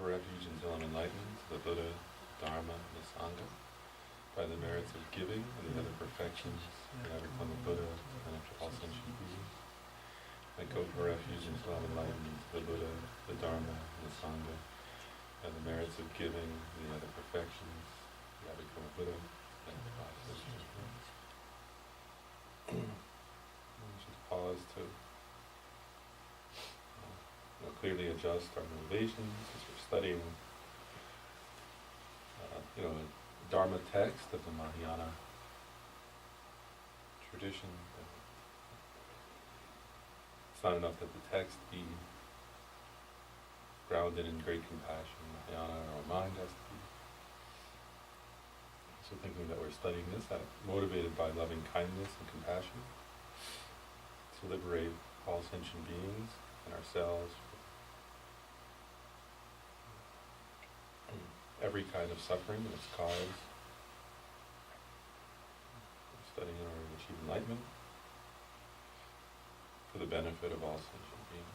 for refuge until I'm enlightened, the Buddha, Dharma, and the Sangha, by the merits of giving and the other perfections, may I become a Buddha and after all sentient beings. I go for refuge until I'm enlightened, the Buddha, the Dharma, and the Sangha, by the merits of giving and the other perfections, may I become a Buddha and after all sentient beings. We should pause to clearly adjust our motivations as we're studying, a Dharma text of the Mahayana tradition. It's not enough that the text be grounded in great compassion. Mahayana, our mind has to be. So thinking that we're studying this, motivated by loving kindness and compassion, to liberate all sentient beings and ourselves every kind of suffering and its cause. We're studying in order to achieve enlightenment for the benefit of all sentient beings.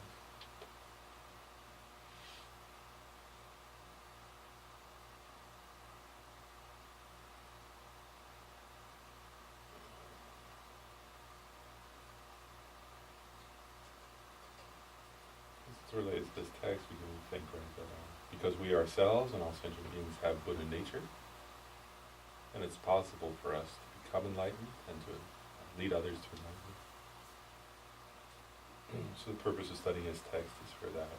As it relates to this text, we can think that because we ourselves and all sentient beings have Buddha nature, and it's possible for us to become enlightened and to lead others to enlightenment. So the purpose of studying this text is for that.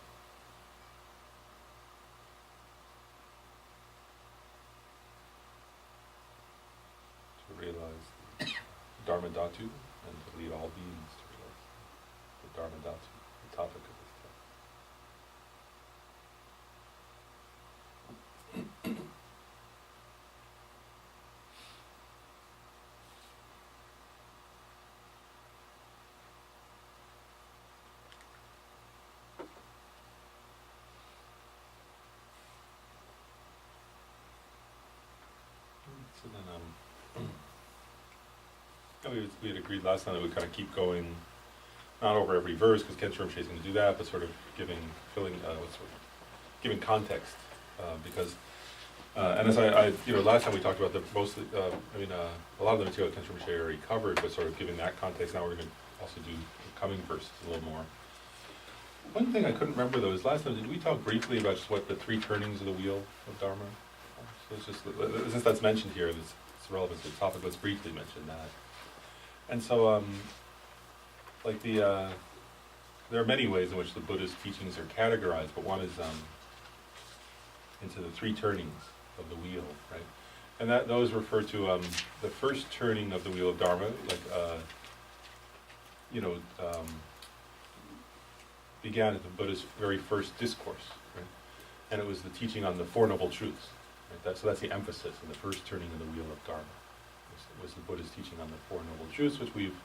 To realize the Dharmadhatu and to lead all beings to realize the Dharmadhatu, the topic of this text. So then, we had agreed last time that we kind of keep going, not over every verse, because Kensho Rinpoche is going to do that, but sort of giving context, because, and as last time we talked about a lot of the material Kensho Rinpoche already covered, but sort of giving that context. Now we're going to also do the coming verses a little more. One thing I couldn't remember though is last time, did we talk briefly about just what the three turnings of the wheel of Dharma? So it's just, since that's mentioned here, it's relevant to the topic, let's briefly mention that. And so, there are many ways in which the Buddha's teachings are categorized, but one is into the three turnings of the wheel, right? And those refer to the first turning of the wheel of Dharma, began at the Buddha's very first discourse, right? And it was the teaching on the Four Noble Truths. Right? So that's the emphasis in the first turning of the wheel of Dharma. Was the Buddha's teaching on the Four Noble Truths, which we've,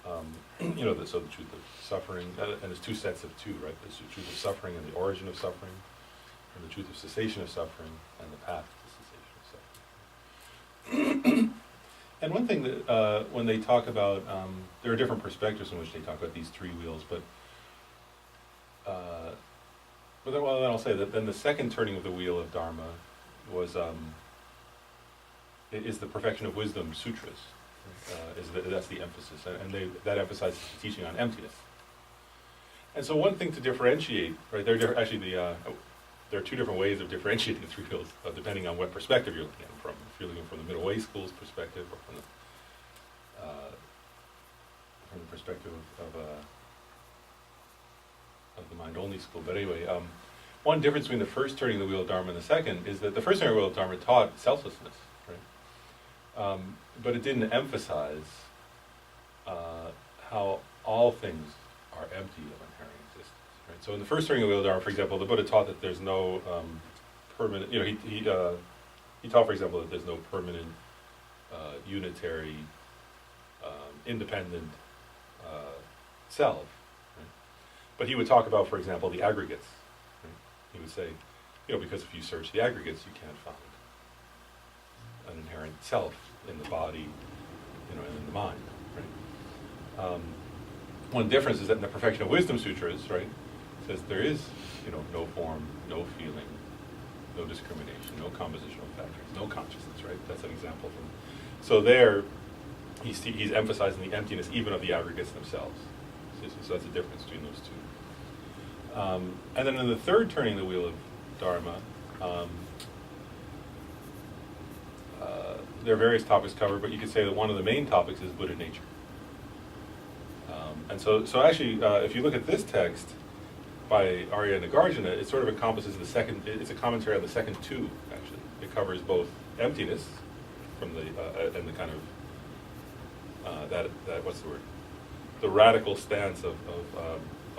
so the truth of suffering, and there's two sets of two, right? There's the truth of suffering and the origin of suffering, and the truth of cessation of suffering, and the path to cessation of suffering. And one thing that, when they talk about, there are different perspectives in which they talk about these three wheels, but then I'll say that then the second turning of the wheel of Dharma was is the perfection of wisdom sutras. That's the emphasis, and that emphasizes the teaching on emptiness. And so one thing to differentiate, right? There are two different ways of differentiating the three wheels, depending on what perspective you're looking at them from. If you're looking from the middle way school's perspective, or from the perspective of the mind-only school. But anyway, one difference between the first turning of the wheel of Dharma and the second is that the first turning of the wheel of Dharma taught selflessness, right? But it didn't emphasize how all things are empty of inherent existence, right? So in the first turning of the wheel of Dharma, for example, the Buddha taught that there's no permanent, he taught, for example, that there's no permanent, unitary, independent self. But he would talk about, for example, the aggregates. Right? He would say, because if you search the aggregates, you can't find an inherent self in the body, and in the mind. Right? One difference is that in the Perfection of Wisdom Sutras, right, says there is, no form, no feeling, no discrimination, no compositional factors, no consciousness, right? That's an example from. So there, he's emphasizing the emptiness even of the aggregates themselves. So that's the difference between those two. And then in the third turning the wheel of Dharma, there are various topics covered, but you could say that one of the main topics is Buddha nature. And so actually, if you look at this text by Arya Nagarjuna, it sort of encompasses the second. It's a commentary on the second two. Actually, it covers both emptiness from the and the kind of that what's the word? The radical stance of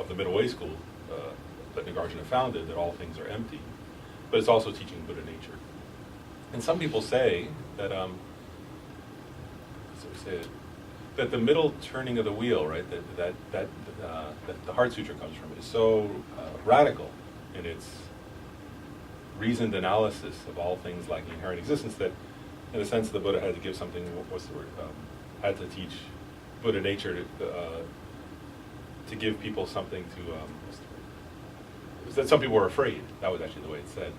the middle way school that Nagarjuna founded, that all things are empty, but it's also teaching Buddha nature. And some people say that that the middle turning of the wheel, right, that the Heart Sutra comes from, is so radical in its reasoned analysis of all things lacking inherent existence that, in a sense, the Buddha had to give something. What's the word? Had to teach Buddha nature to give people something to. What's the word? It was that some people were afraid. That was actually the way it said.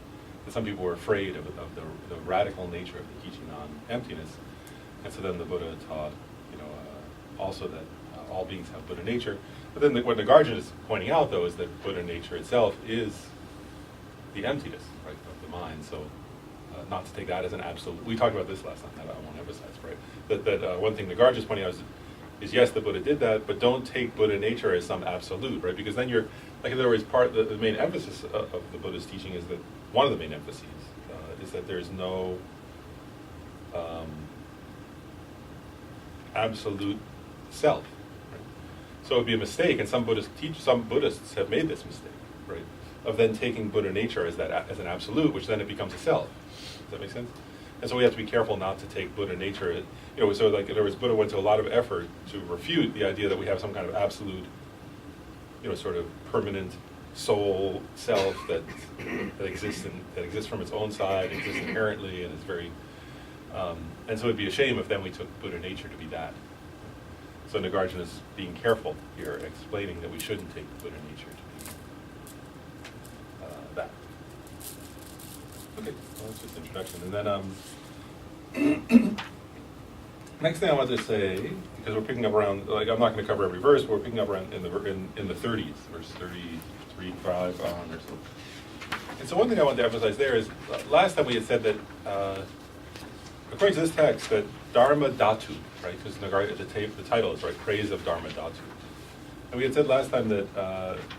That some people were afraid of the radical nature of the teaching on emptiness, and so then the Buddha taught, also that all beings have Buddha nature. But then what Nagarjuna is pointing out, though, is that Buddha nature itself is the emptiness, right, of the mind. So not to take that as an absolute. We talked about this last time. That I won't emphasize, right? That one thing Nagarjuna is pointing out is yes, the Buddha did that, but don't take Buddha nature as some absolute, right? Because then you're, like, in other words, the main emphasis of the Buddha's teaching is that one of the main emphases is that there's no absolute self. Right? So it would be a mistake, and some Buddhists have made this mistake, right, of then taking Buddha nature as an absolute, which then it becomes a self. Does that make sense? And so we have to be careful not to take Buddha nature. So like, in other words, Buddha went to a lot of effort to refute the idea that we have some kind of absolute, sort of permanent soul self that exists from its own side, exists inherently, and is very. And so it'd be a shame if then we took Buddha nature to be that. So Nagarjuna is being careful here, explaining that we shouldn't take Buddha nature to be that. Okay, well, that's just introduction. And then next thing I want to say, because we're picking up around, like, I'm not going to cover every verse, but we're picking up around in the 30s, verse 33, 5 on or so. And so one thing I want to emphasize there is, last time we had said that, according to this text, that Dharmadhatu, right, because the title is, right, Praise of Dharmadhatu. And we had said last time that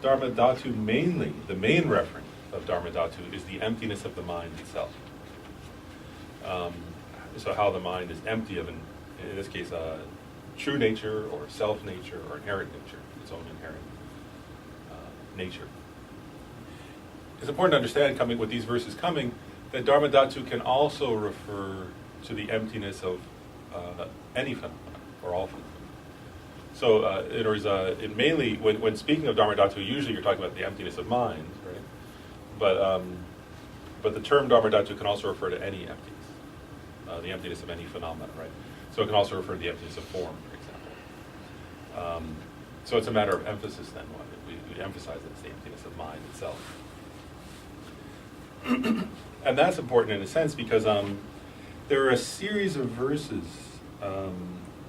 Dharmadhatu mainly, the main referent of Dharmadhatu is the emptiness of the mind itself. So how the mind is empty of, in this case, true nature or self-nature or inherent nature, its own inherent nature. It's important to understand, with these verses coming, that Dharmadhatu can also refer to the emptiness of any phenomenon, or all phenomena. So, in other words, it mainly, when speaking of Dharmadhatu, usually you're talking about the emptiness of mind, right? But the term Dharmadhatu can also refer to any emptiness, the emptiness of any phenomenon, right? So it can also refer to the emptiness of form, for example. So it's a matter of emphasis then. We emphasize that it's the emptiness of mind itself. And that's important in a sense because there are a series of verses, a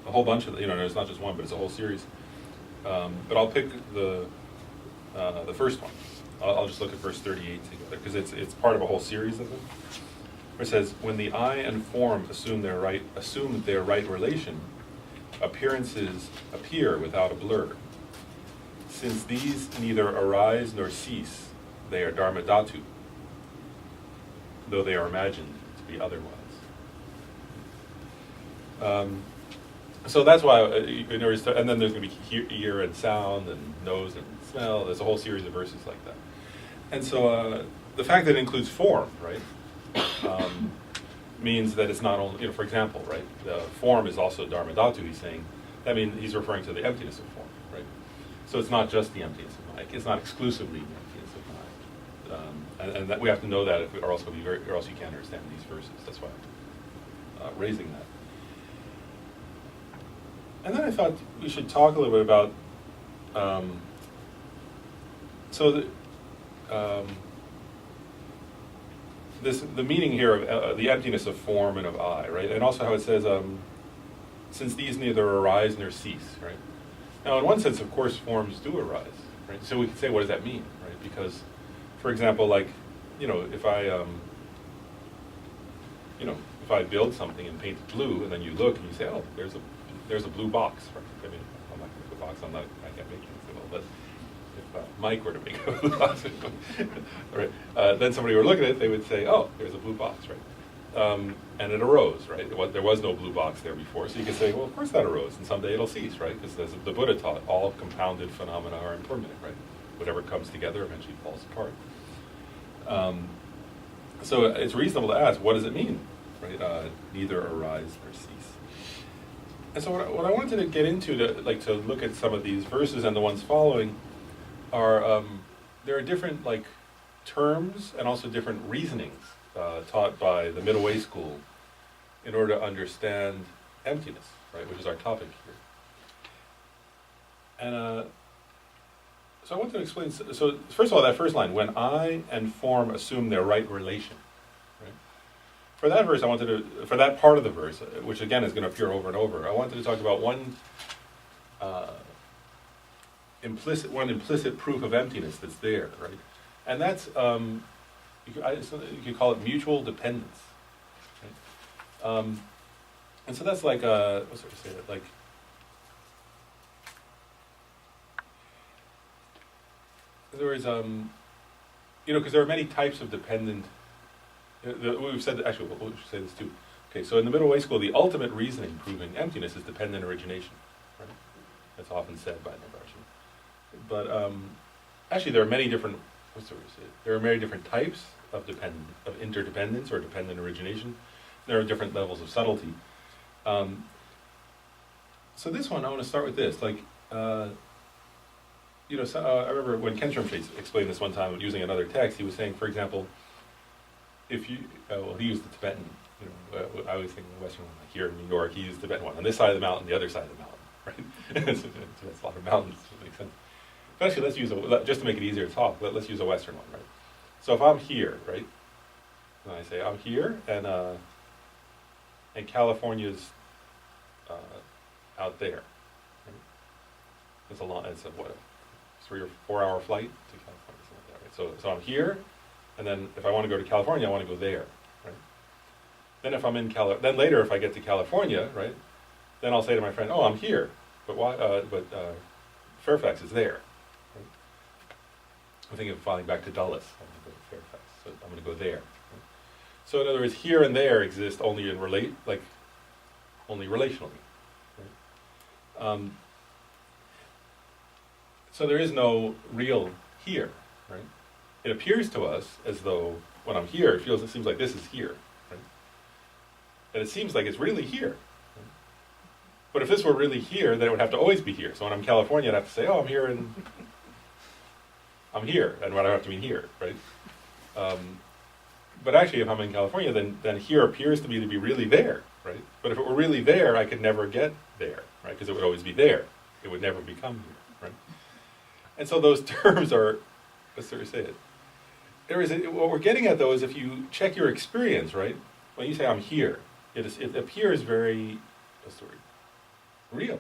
whole bunch of, it's not just one, but it's a whole series. But I'll pick the first one. I'll just look at verse 38 together because it's part of a whole series of them. Where it says, "When the eye and form assume their right relation, appearances appear without a blur. Since these neither arise nor cease, they are Dharmadhatu, though they are imagined to be otherwise." So that's why, and then there's going to be ear and sound and nose and smell. There's a whole series of verses like that. And so the fact that it includes form, right, means that it's not only, for example, right, the form is also Dharmadhatu, he's saying. That means he's referring to the emptiness of form, right? So it's not just the emptiness of mind. It's not exclusively the emptiness of mind. And that we have to know that, or else you can't understand these verses. That's why I'm raising that. And then I thought we should talk a little bit about so the meaning here of the emptiness of form and of I, right? And also how it says, since these neither arise nor cease, right? Now, in one sense, of course, forms do arise, right? So we can say, what does that mean, right? Because, for example, like, if I build something and paint it blue, and then you look and you say, oh, there's a blue box, right? I mean, I'm not going to make a box, I can't make anything, but if Mike were to make a blue box, right? Then somebody were looking at it, they would say, oh, there's a blue box, right? And it arose, right? There was no blue box there before, so you could say, well, of course that arose, and someday it'll cease, right? Because as the Buddha taught, all compounded phenomena are impermanent, right? Whatever comes together eventually falls apart. So it's reasonable to ask, what does it mean, right? Neither arise nor cease. And so what I wanted to get into to look at some of these verses and the ones following are there are different terms and also different reasonings taught by the middle way school in order to understand emptiness, right, which is our topic here. And so I want to explain. So first of all, that first line, when I and form assume their right relation. Right? For that verse, for that part of the verse, which again is going to appear over and over, I wanted to talk about one implicit proof of emptiness that's there, right? And that's you could call it mutual dependence. Right? And so that's like what's there to say that in other words, because there are many types of dependent. We've said that, actually, we should say this too. Okay, so in the middle way school, the ultimate reasoning proving emptiness is dependent origination. Right? That's often said by Nagarjuna. But actually, there are many different. There are many different types of interdependence or dependent origination. There are different levels of subtlety. So this one, I want to start with this. I remember when Ken Shermshade explained this one time using another text, he was saying, for example, if you, he used the Tibetan, I always think the Western one, like here in New York, he used the Tibetan one, on this side of the mountain, the other side of the mountain, right? So that's a lot of mountains, so it makes sense. But actually, let's use, just to make it easier to talk, let's use a Western one, right? So if I'm here, right, and I say I'm here, and California's out there, right? It's a 3 or 4 hour flight to California, something like that, right? So I'm here, and then if I want to go to California, I want to go there, right? Then if I'm in then later if I get to California, right, then I'll say to my friend, oh, I'm here, but why? Fairfax is there. Right? I'm thinking of flying back to Dulles. I'm going to go to Fairfax, so I'm going to go there. Right? So in other words, here and there exist only only relationally. Right? So there is no real here, right? It appears to us as though when I'm here, it seems like this is here, right? And it seems like it's really here. Right? But if this were really here, then it would have to always be here. So when I'm in California, I'd have to say, oh, I'm here, and I'm here, and what I have to mean here, right? But actually, if I'm in California, then here appears to be really there, right? But if it were really there, I could never get there, right? Because it would always be there. It would never become here, right? And so those terms are, let's sort of say it. What we're getting at, though, is if you check your experience, right? When you say I'm here, it appears very, real,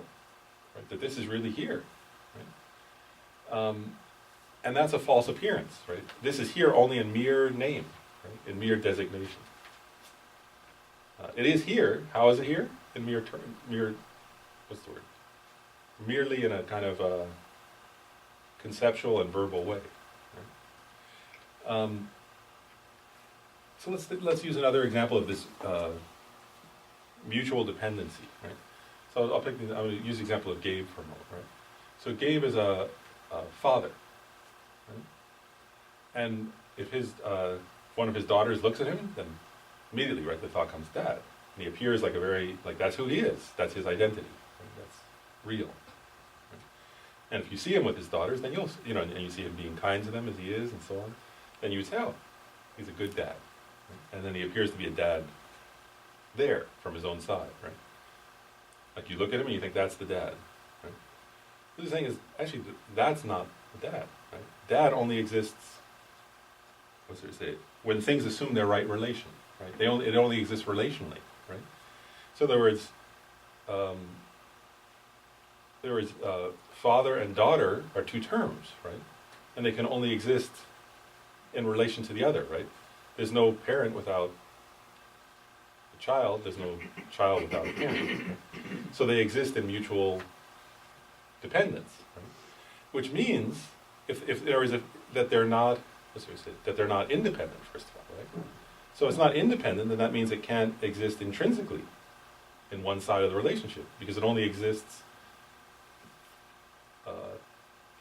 right? That this is really here, right? And that's a false appearance, right? This is here only in mere name, right? In mere designation. It is here. How is it here? In merely in a kind of conceptual and verbal way. Right? So let's use another example of this mutual dependency. Right? So I'm going to use the example of Gabe for a moment. Right? So Gabe is a father, right? And if one of his daughters looks at him, then immediately, right, the thought comes dad, and he appears like that's who he is. That's his identity. Right? That's real. And if you see him with his daughters, then and you see him being kind to them as he is, and so on, then you would say, oh, he's a good dad. Right? And then he appears to be a dad there from his own side, right? Like you look at him and you think that's the dad, right? What he's saying is, actually, that's not the dad, right? dad only exists, what's there to say, when things assume their right relation, right? It only exists relationally, right? So in other words, father and daughter are two terms, right? And they can only exist in relation to the other, right? There's no parent without a child, there's no child without a parent. Right? So they exist in mutual dependence, right? Which means if there is that they're not, that they're not independent, first of all, right? So it's not independent, then that means it can't exist intrinsically in one side of the relationship, because it only exists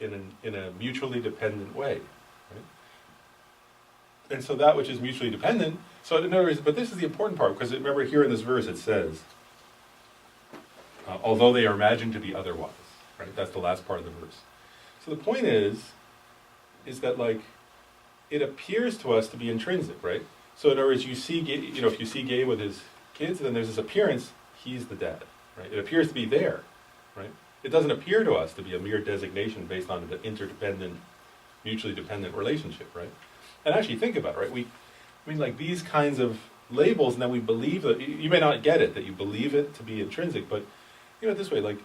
in a mutually dependent way, right? And so that which is mutually dependent, so in other words, but this is the important part, because remember here in this verse it says, although they are imagined to be otherwise, right? That's the last part of the verse. So the point is that like, it appears to us to be intrinsic, right? So in other words, you see, if you see Gabe with his kids, then there's this appearance, he's the dad, right? It appears to be there, right? It doesn't appear to us to be a mere designation based on an interdependent, mutually dependent relationship, right? And actually think about it, right? Like these kinds of labels, and then we believe that, you may not get it, that you believe it to be intrinsic, but this way, like,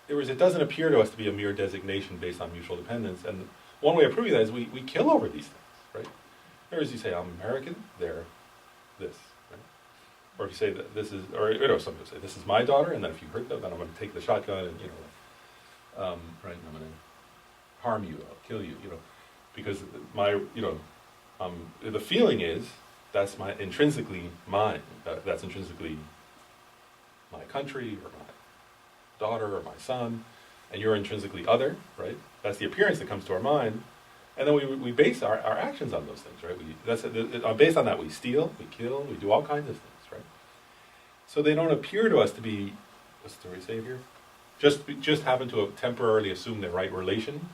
it doesn't appear to us to be a mere designation based on mutual dependence, and one way of proving that is we kill over these things, right? In other words, you say, I'm American, they're this, right? Or if you say that this is, or some people say, this is my daughter, and then if you hurt them, then I'm going to take the shotgun and, right, I'm going to harm you, I'll kill you, because the feeling is, that's intrinsically mine, that's intrinsically my country, or my daughter, or my son, and you're intrinsically other, right? That's the appearance that comes to our mind, and then we base our actions on those things, right? Based on that, we steal, we kill, we do all kinds of things, right? So they don't appear to us to be, what's the story say here? Just happen to temporarily assume their right relation,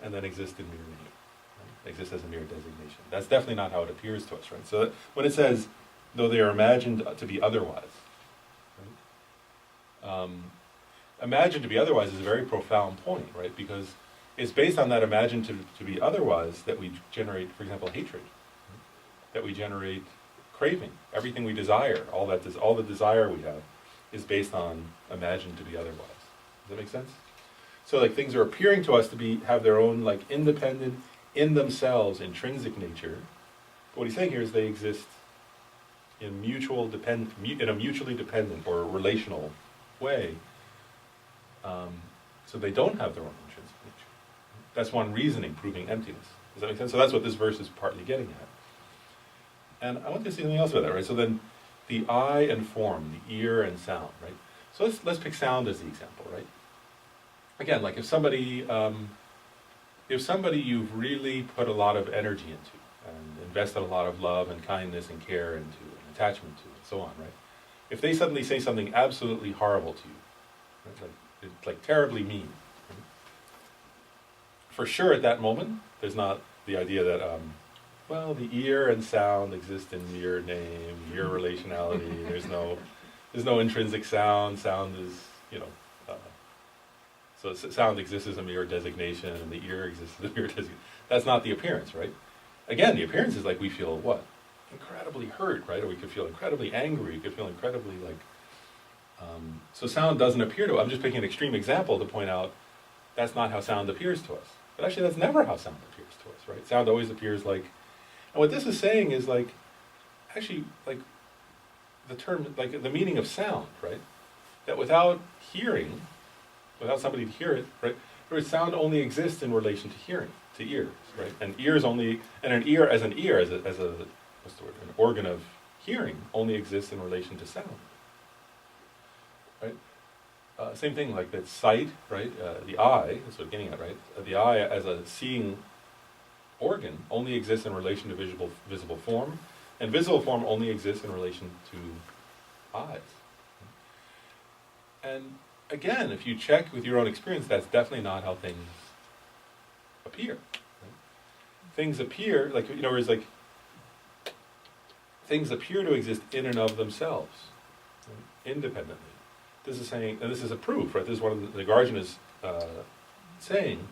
and then exist in mere name, right? Exist as a mere designation. That's definitely not how it appears to us, right? So when it says, though they are imagined to be otherwise, right? Imagined to be otherwise is a very profound point, right? Because it's based on that imagined to be otherwise that we generate, for example, hatred, right? That we generate craving. Everything we desire, all the desire we have, is based on imagined to be otherwise. Does that make sense? So like things are appearing to us to have their own like independent, in themselves, intrinsic nature. But what he's saying here is they exist in a mutually dependent or relational way. So they don't have their own intrinsic nature. That's one reasoning proving emptiness. Does that make sense? So that's what this verse is partly getting at. And I want to say something else about that, right? So then the eye and form, the ear and sound, right? So let's pick sound as the example, right? Again, like if somebody you've really put a lot of energy into and invested a lot of love and kindness and care into and attachment to and so on, right? If they suddenly say something absolutely horrible to you, right? Like terribly mean, right? For sure at that moment, there's not the idea that, the ear and sound exist in your name, your relationality, there's no intrinsic sound, sound is, so sound exists as a mere designation, and the ear exists as a mere designation. That's not the appearance, right? Again, the appearance is like we feel what? Incredibly hurt, right? Or we could feel incredibly angry, we could feel incredibly like, so sound doesn't appear to us. I'm just picking an extreme example to point out that's not how sound appears to us. But actually that's never how sound appears to us, right? Sound always appears like, and what this is saying is like, actually like the term, like the meaning of sound, right? That without hearing, without somebody to hear it, right? Where sound only exists in relation to hearing, to ears, right? And an ear, as an what's the word? An organ of hearing only exists in relation to sound, right? Same thing like that sight, right? The eye, that's what I'm getting at, right? The eye as a seeing organ only exists in relation to visible form, and visible form only exists in relation to eyes. And again, if you check with your own experience, that's definitely not how things appear. Right? Things appear, like, whereas like, things appear to exist in and of themselves, right? Independently. This is saying, and this is a proof, right? This is one of the Guardian is saying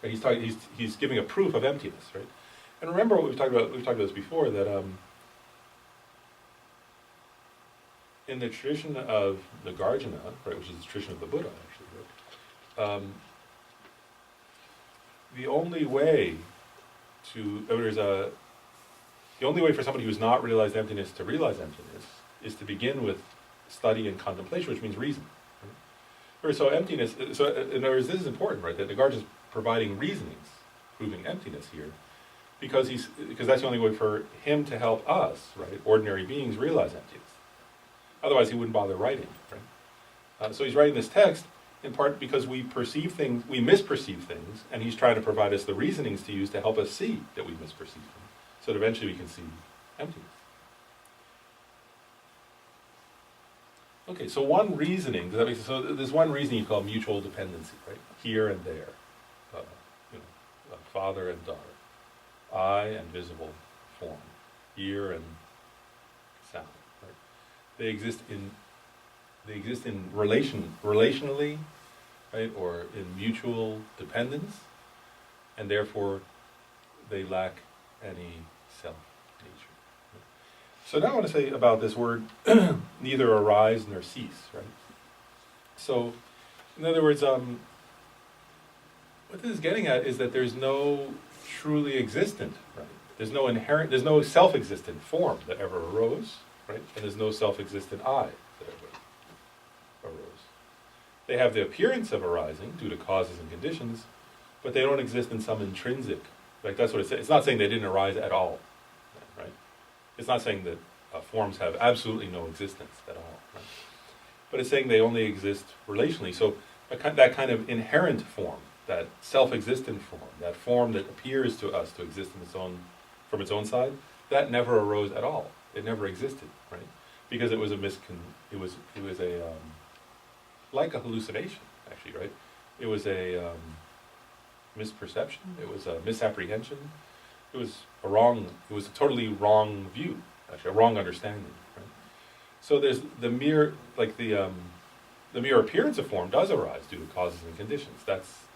Right? He's giving a proof of emptiness, right? And remember what we've talked about this before, that in the tradition of Nagarjuna, right, which is the tradition of the Buddha, actually, right, the only way for somebody who's not realized emptiness to realize emptiness is to begin with study and contemplation, which means reason. Right? So emptiness. So in other words, this is important, right? That Nagarjuna is providing reasonings, proving emptiness here, because that's the only way for him to help us, right, ordinary beings, realize emptiness. Otherwise, he wouldn't bother writing, right? So he's writing this text in part because we misperceive things, and he's trying to provide us the reasonings to use to help us see that we misperceive things, so that eventually we can see emptiness. Okay, so one reasoning, does that make sense? So there's one reasoning you call mutual dependency, right? Here and there, father and daughter, eye and visible form, ear and sound, right? They exist in relationally, right, or in mutual dependence, and therefore they lack any self-nature. Right? So now I want to say about this word, neither arise nor cease, right? So, in other words, what this is getting at is that there's no truly existent, right? There's no self-existent form that ever arose, right? And there's no self-existent I that ever arose. They have the appearance of arising due to causes and conditions, but they don't exist in some intrinsic, like that's what it's saying. It's not saying they didn't arise at all, right? It's not saying that forms have absolutely no existence at all, right? But it's saying they only exist relationally. So that kind of inherent form, that self-existent form, that form that appears to us to exist from its own side, that never arose at all. It never existed, right? Because it was like a hallucination, actually, right? It was a misperception. It was a misapprehension. It was a totally wrong view, actually, a wrong understanding, right? So there's the mere appearance of form does arise due to causes and conditions. That's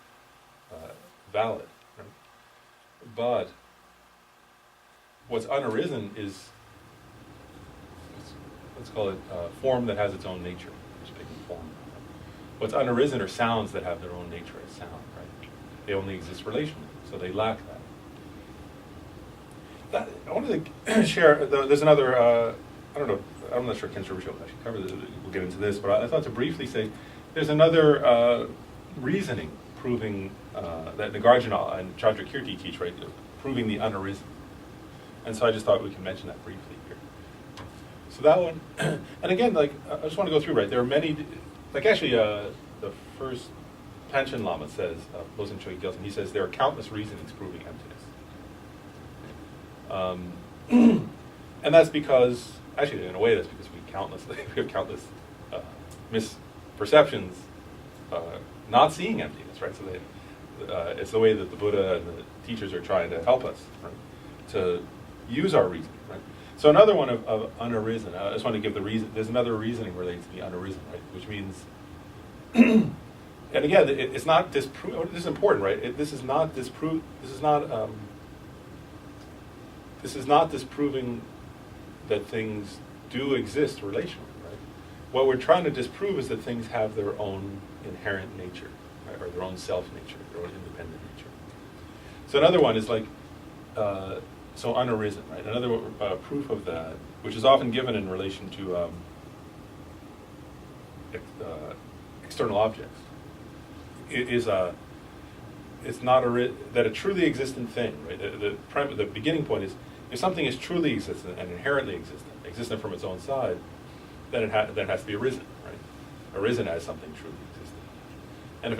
valid, right? But what's unarisen is, let's call it form that has its own nature. Just picking form. Right? What's unarisen are sounds that have their own nature as sound, right? They only exist relationally, so they lack that. I wanted to share, there's another, I'm not sure Ken Sherwood will actually cover this, we'll get into this, but I thought to briefly say, there's another reasoning proving that Nagarjuna and Chandrakirti teach, right, proving the unarisen. And so I just thought we could mention that briefly here. So that one, and again, I just want to go through, right, there are many, the first Panchen Lama says, Losing Chogi Gyaltsen, he says there are countless reasonings proving emptiness. And that's because, actually in a way that's because we have countless misperceptions not seeing emptiness, right? So it's the way that the Buddha and the teachers are trying to help us, right, to use our reason, right? So another one of unarisen, I just want to give the reason, there's another reasoning related to the unarisen, right? Which means, and again, it's not this is important, right? This is not disproving that things do exist relationally, right? What we're trying to disprove is that things have their own inherent nature, right? Or their own self-nature, their own independent nature. So another one is so unarisen, right? Another proof of that, which is often given in relation to external objects, it's not that a truly existent thing, right? The beginning point is, if something is truly existent and inherently existent from its own side, then it has to be arisen, right? Arisen as something truly existent. And if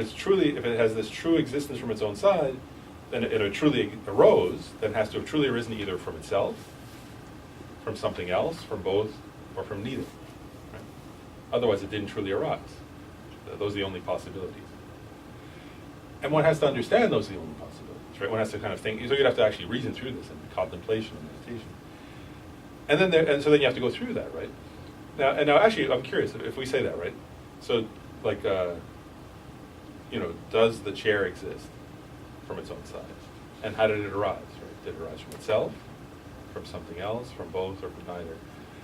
it has this true existence from its own side, then it truly arose, then it has to have truly arisen either from itself, from something else, from both, or from neither. Right? Otherwise, it didn't truly arise. Those are the only possibilities. And one has to understand those are the only possibilities, right? One has to kind of think, so you'd have to actually reason through this in contemplation and meditation. And so then you have to go through that, right? Now actually, I'm curious, if we say that, right? So, does the chair exist? from its own side. And how did it arise? Right? Did it arise from itself, from something else, from both, or from neither?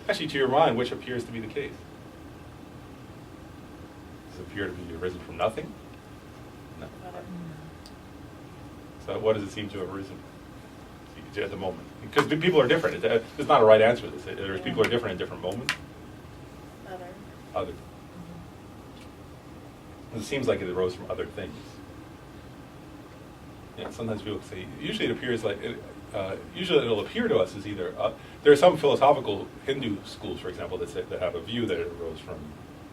Actually, to your mind, which appears to be the case? Does it appear to be arisen from nothing? No. So what does it seem to have arisen at the moment? Because people are different. There's not a right answer to this. There's people are different in different moments. Other. It seems like it arose from other things. Yeah, sometimes people say, usually it appears like, usually it'll appear to us as either, there are some philosophical Hindu schools, for example, that have a view that it arose from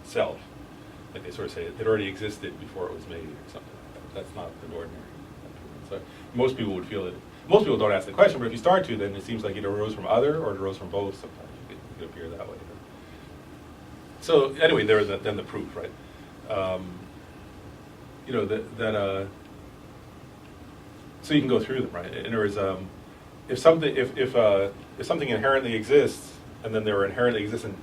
self. Like they sort of say it already existed before it was made or something like that. That's not an ordinary. So most people would feel that, most people don't ask the question, but if you start to, then it seems like it arose from other or it arose from both sometimes. It could appear that way. So anyway, then the proof, right? You know, so you can go through them, right? In other words, if something inherently exists, and then there are inherently existent,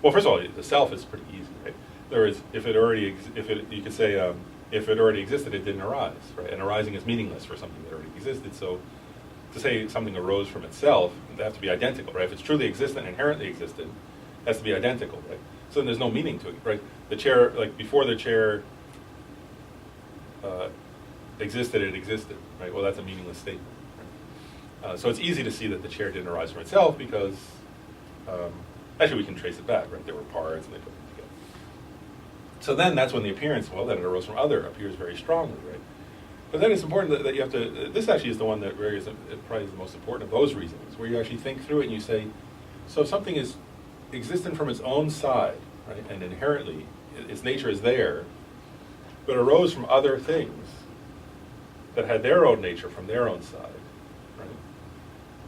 well, first of all, the self is pretty easy, right? There is, you could say, if it already existed, it didn't arise, right? And arising is meaningless for something that already existed. So to say something arose from itself, they have to be identical, right? If it's truly existent, inherently existed, it has to be identical, right? So then there's no meaning to it, right? The chair, like before the chair existed, it existed, right? Well, that's a meaningless statement. Right? So it's easy to see that the chair didn't arise from itself because, actually we can trace it back, right? There were parts and they put them together. So then that's when the appearance, well, that it arose from other appears very strongly, right? But then it's important that you have to, this actually is the one that probably is the most important of those reasons, where you actually think through it and you say, so if something is existent from its own side, right, and inherently, its nature is there, but arose from other things that had their own nature from their own side, right,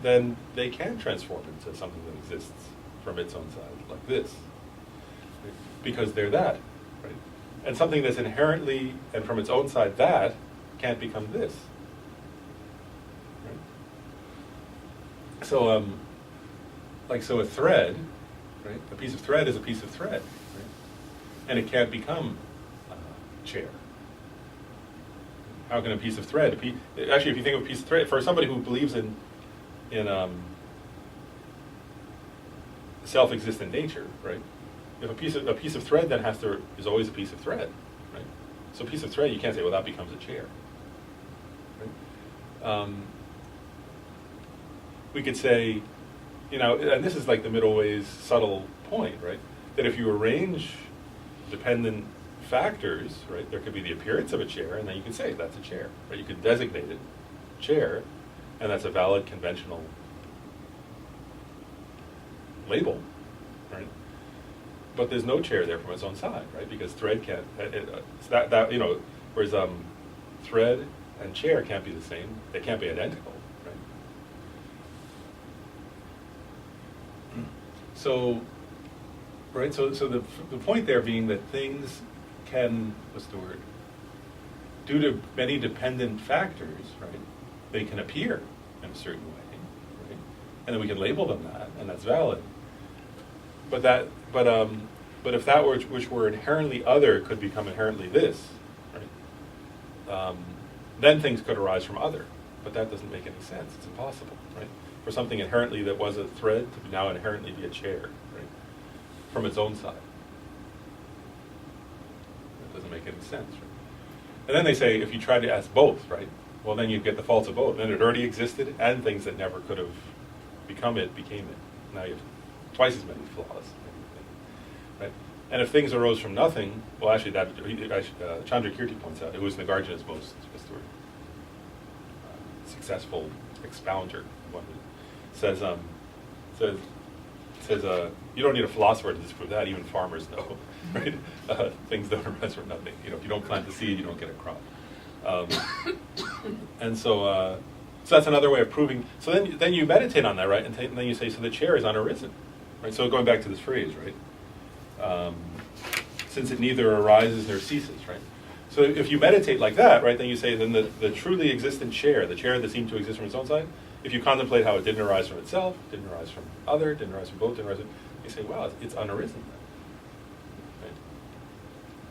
then they can transform into something that exists from its own side, like this, right? Because they're that, right? And something that's inherently and from its own side that can't become this, right? So, so a thread, right? A piece of thread is a piece of thread, right? And it can't become a chair. How can a piece of thread, actually if you think of a piece of thread, for somebody who believes in self-existent nature, right? If a piece of thread then is always a piece of thread, right? So a piece of thread, you can't say, well, that becomes a chair. Right? We could say, you know, and this is like the middle way's subtle point, right? That if you arrange dependent factors, right, there could be the appearance of a chair, and then you can say that's a chair, right? You could designate it chair, and that's a valid conventional label, right? But there's no chair there from its own side, right? Because thread can't. You know, whereas thread and chair can't be the same. They can't be identical, right? So, right. So the point there being that things can, what's the word? Due to many dependent factors, right? They can appear in a certain way, right? And then we can label them that, and that's valid. But if that which were inherently other could become inherently this, right? Then things could arise from other, but that doesn't make any sense. It's impossible, right? For something inherently that was a thread to now inherently be a chair, right? From its own side. That doesn't make any sense, right? And then they say if you try to ask both, right? Well, then you get the faults of both. Then it already existed, and things that never could have become it became it. Now you have twice as many flaws, right? And if things arose from nothing, well, actually, Chandrakirti points out, it was Nagarjuna's most successful expounder. One who says you don't need a philosopher to disprove that. Even farmers know, right? Things don't arise from nothing. You know, if you don't plant the seed, you don't get a crop. And so that's another way of proving. So then you meditate on that, right? And then you say, so the chair is unarisen, right? So going back to this phrase, right? Since it neither arises nor ceases, right? So if you meditate like that, right, then you say, then the truly existent chair, the chair that seemed to exist from its own side, if you contemplate how it didn't arise from itself, didn't arise from other, didn't arise from both, didn't arise from, you say, wow, it's unarisen then. Right?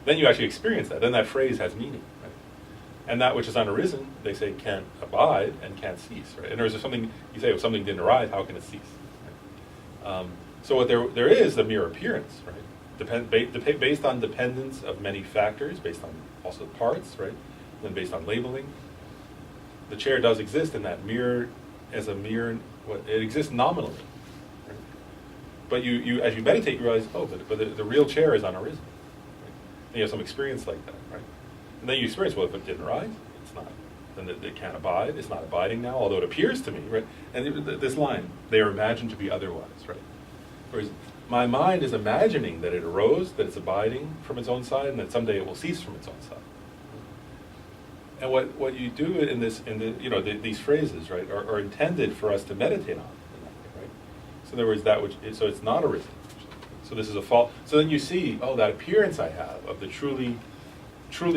Then you actually experience that. Then that phrase has meaning, right? And that which is unarisen, they say, can't abide and can't cease, right? And there's something, you say, if something didn't arise, how can it cease? Right? So what there is a mere appearance, right? Based on dependence of many factors, based on also parts, right? Then based on labeling. The chair does exist in that mere, as a mere, it exists nominally. Right? But you as you meditate, you realize, oh, but the real chair is unarisen. Right? And you have some experience like that, right? And then you experience, well, if it didn't rise, it's not. Then it can't abide. It's not abiding now, although it appears to me, right? And this line, they are imagined to be otherwise, right? Whereas my mind is imagining that it arose, that it's abiding from its own side, and that someday it will cease from its own side. And what you do these phrases, right, are intended for us to meditate on, right? So in other words, so it's not arisen. So this is a false. So then you see, oh, that appearance I have of the truly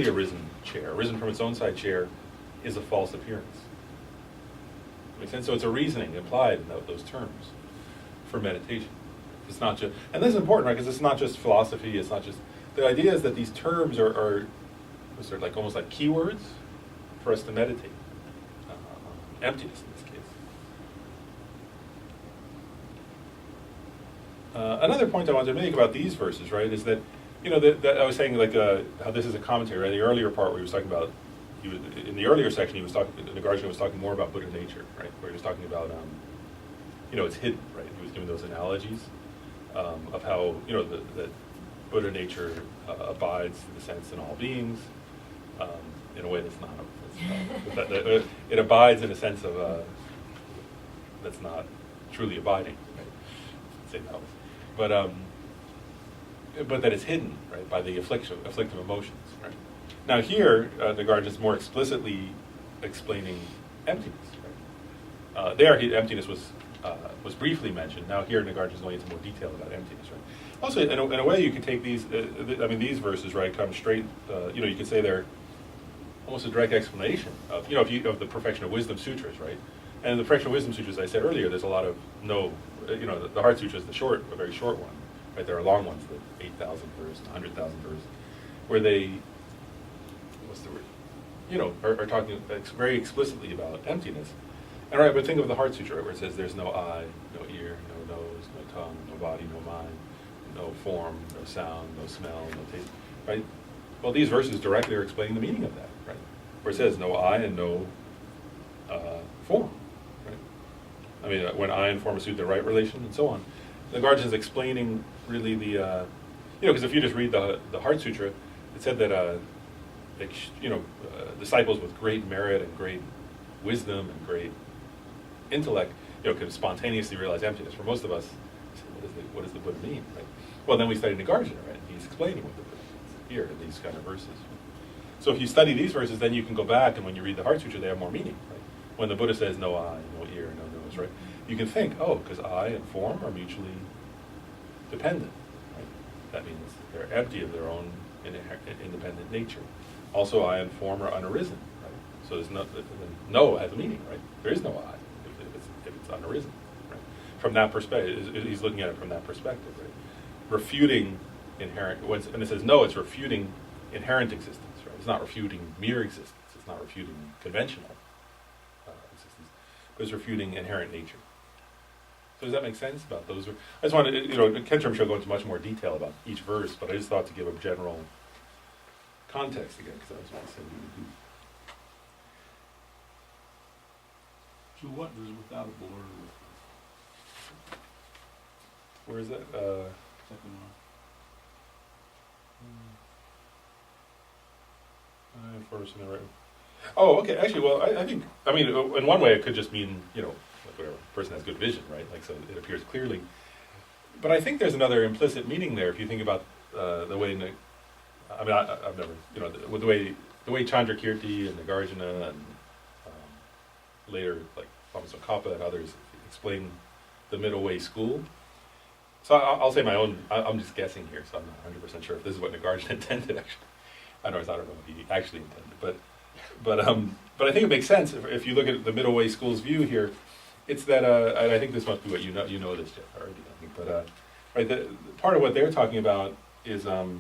arisen chair, arisen from its own side chair, is a false appearance. Makes sense? So it's a reasoning implied in those terms for meditation. It's not just, and this is important, right? Because it's not just philosophy. It's not just, the idea is that these terms are sort of like almost like keywords for us to meditate. Emptiness in this case. Another point I wanted to make about these verses, right, is that, that I was saying, like, how this is a commentary, right? The earlier part where he was talking about, in the earlier section, Nagarjuna was talking more about Buddha nature, right? Where he was talking about, it's hidden, right? He was giving those analogies of how, that Buddha nature abides, in a sense, in all beings, in a way that's not. It abides in a sense of that's not truly abiding, right? Say that way. But that it's hidden, right, by the afflictive emotions, right? Now here, Nagarjuna is more explicitly explaining emptiness, right? There, emptiness was briefly mentioned. Now here, Nagarjuna is going into more detail about emptiness, right? Also, in a way, you could take these. These verses, right, come straight. You could say they're almost a direct explanation of, of the Perfection of Wisdom Sutras, right? And the Perfection of Wisdom Sutras, as I said earlier, there's a lot of the Heart Sutra is a very short one, right? There are long ones, the 8,000 verse, 100,000 verse, where they, are talking very explicitly about emptiness. And right, but think of the Heart Sutra, right, where it says there's no eye, no ear, no nose, no tongue, no body, no mind, no form, no sound, no smell, no taste, right? Well, these verses directly are explaining the meaning of that, right? Where it says no eye and no form, right? I mean, when eye and form assume the right relation, and so on. Nagarjuna is explaining really the, because if you just read the Heart Sutra, it said that, disciples with great merit and great wisdom and great intellect, could spontaneously realize emptiness. For most of us, what does the Buddha mean, right? Well, then we study Nagarjuna, right? He's explaining what the Buddha means here in these kind of verses. So if you study these verses, then you can go back, and when you read the Heart Sutra, they have more meaning, right? When the Buddha says no eye, no ear, no nose, right? You can think, oh, because eye and form are mutually dependent, right? That means they're empty of their own independent nature. Also, eye and form are unarisen, right? So there's no has a meaning, right? There is no eye if it's unarisen, right? From that perspective, he's looking at it from that perspective, right? Refuting inherent, and it says no, it's refuting inherent existence, right? It's not refuting mere existence. It's not refuting conventional existence, but it's refuting inherent nature. So does that make sense about those? I just wanted, Kentram shall go into much more detail about each verse, but I just thought to give a general context again, because that's what I said we would do. So what does without a border? Where is that? Second one. First and right. Oh, okay. Actually, well, I think, in one way it could just mean, like whatever, person has good vision, right? Like, so it appears clearly. But I think there's another implicit meaning there if you think about the way, I've never, with the way Chandrakirti and Nagarjuna and later, like Kappa and others explain the middle way school. So I'll say my own, I'm just guessing here, so I'm not 100% sure if this is what Nagarjuna intended, actually. I don't know what he actually intended, but I think it makes sense if you look at the middle way school's view here. It's that, and I think this must be what you know this, Jeff, already, I think, but right, part of what they're talking about is, Kappa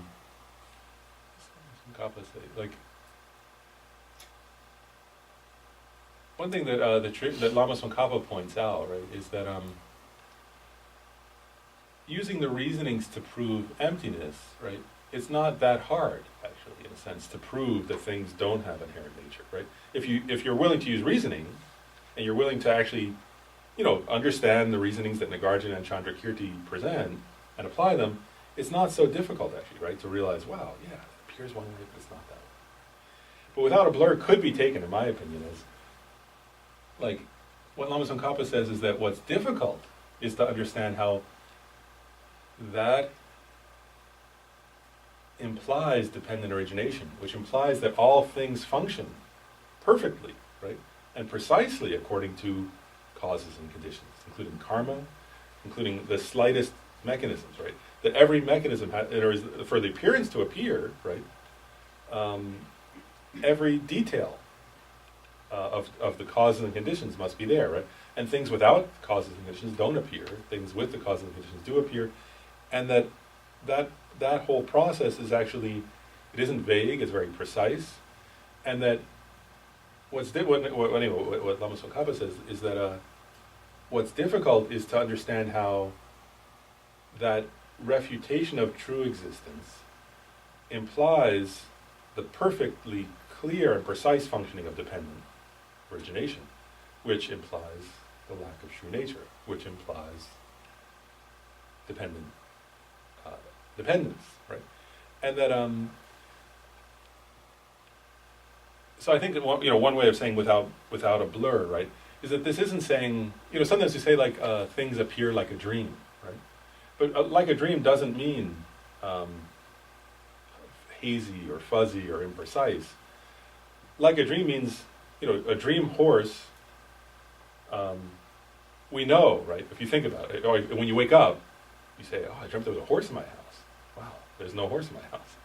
say, like, one thing that that Lama Tsongkhapa points out, right, is that using the reasonings to prove emptiness, right, it's not that hard, actually, in a sense, to prove that things don't have inherent nature, right? If you're willing to use reasoning, and you're willing to actually, understand the reasonings that Nagarjuna and Chandrakirti present and apply them, it's not so difficult, actually, right, to realize, wow, yeah, it appears one way, but it's not that way. But without a blur could be taken, in my opinion, as, like, what Lama Tsongkhapa says is that what's difficult is to understand how that implies dependent origination, which implies that all things function perfectly, right, and precisely according to causes and conditions, including karma, including the slightest mechanisms, right, that every mechanism for the appearance to appear, right, every detail of the causes and conditions must be there, right, and things without causes and conditions don't appear, things with the causes and conditions do appear, and that whole process is actually, it isn't vague, it's very precise, and that what Lama Tsongkhapa says is that what's difficult is to understand how that refutation of true existence implies the perfectly clear and precise functioning of dependent origination, which implies the lack of true nature, which implies dependent dependence, right? And that, so I think that one way of saying without a blur, right, is that this isn't saying, sometimes you say like things appear like a dream, right? But like a dream doesn't mean hazy or fuzzy or imprecise. Like a dream means, a dream horse, we know, right, if you think about it, or when you wake up, you say, oh, I dreamt there was a horse in my house. Wow, there's no horse in my house.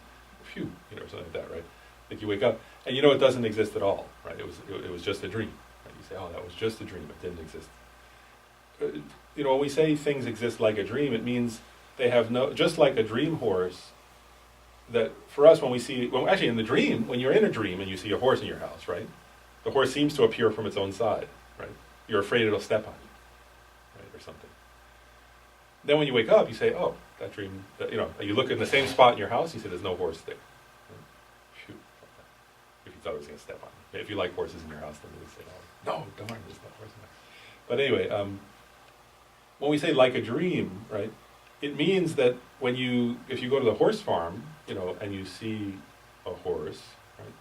Phew, or something like that, right? Like you wake up, and it doesn't exist at all, right? It was just a dream. Right? You say, oh, that was just a dream, it didn't exist. When we say things exist like a dream, it means they have just like a dream horse, that for us when we see, actually in the dream, when you're in a dream and you see a horse in your house, right? The horse seems to appear from its own side, right? You're afraid it'll step on you, right, or something. Then when you wake up, you say, oh, that dream, you look in the same spot in your house, you say, there's no horse there. Right? Shoot. If you thought it was going to step on you. If you like horses in your house, then you would say, oh, no, darn, there's no horse in there. But anyway, when we say like a dream, right, it means that if you go to the horse farm, and you see a horse, right,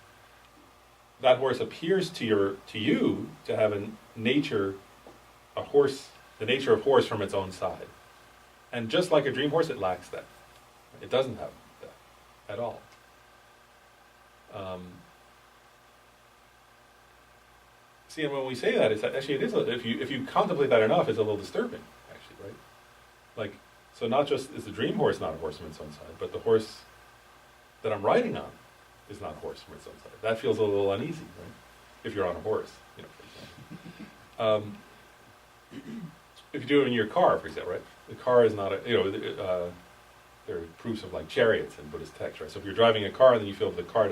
that horse appears to you to have the nature of horse from its own side. And just like a dream horse, it lacks that. It doesn't have that at all. See, and when we say that, if you contemplate that enough, it's a little disturbing, actually, right? Like, so not just is the dream horse not a horse from its own side, but the horse that I'm riding on is not a horse from its own side. That feels a little uneasy, right? If you're on a horse, for example. If you do it in your car, for example, right? The car is not there are proofs of like chariots in Buddhist text, right? So if you're driving a car and then you feel the car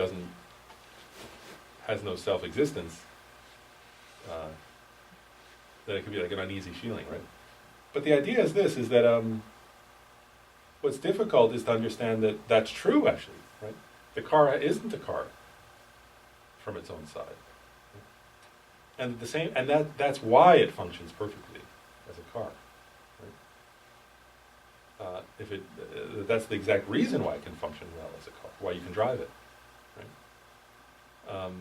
has no self-existence, then it could be like an uneasy feeling, right? But the idea is this, is that what's difficult is to understand that that's true, actually, right? The car isn't a car from its own side. And that's why it functions perfectly as a car. Right? That's the exact reason why it can function well as a car, why you can drive it. Right?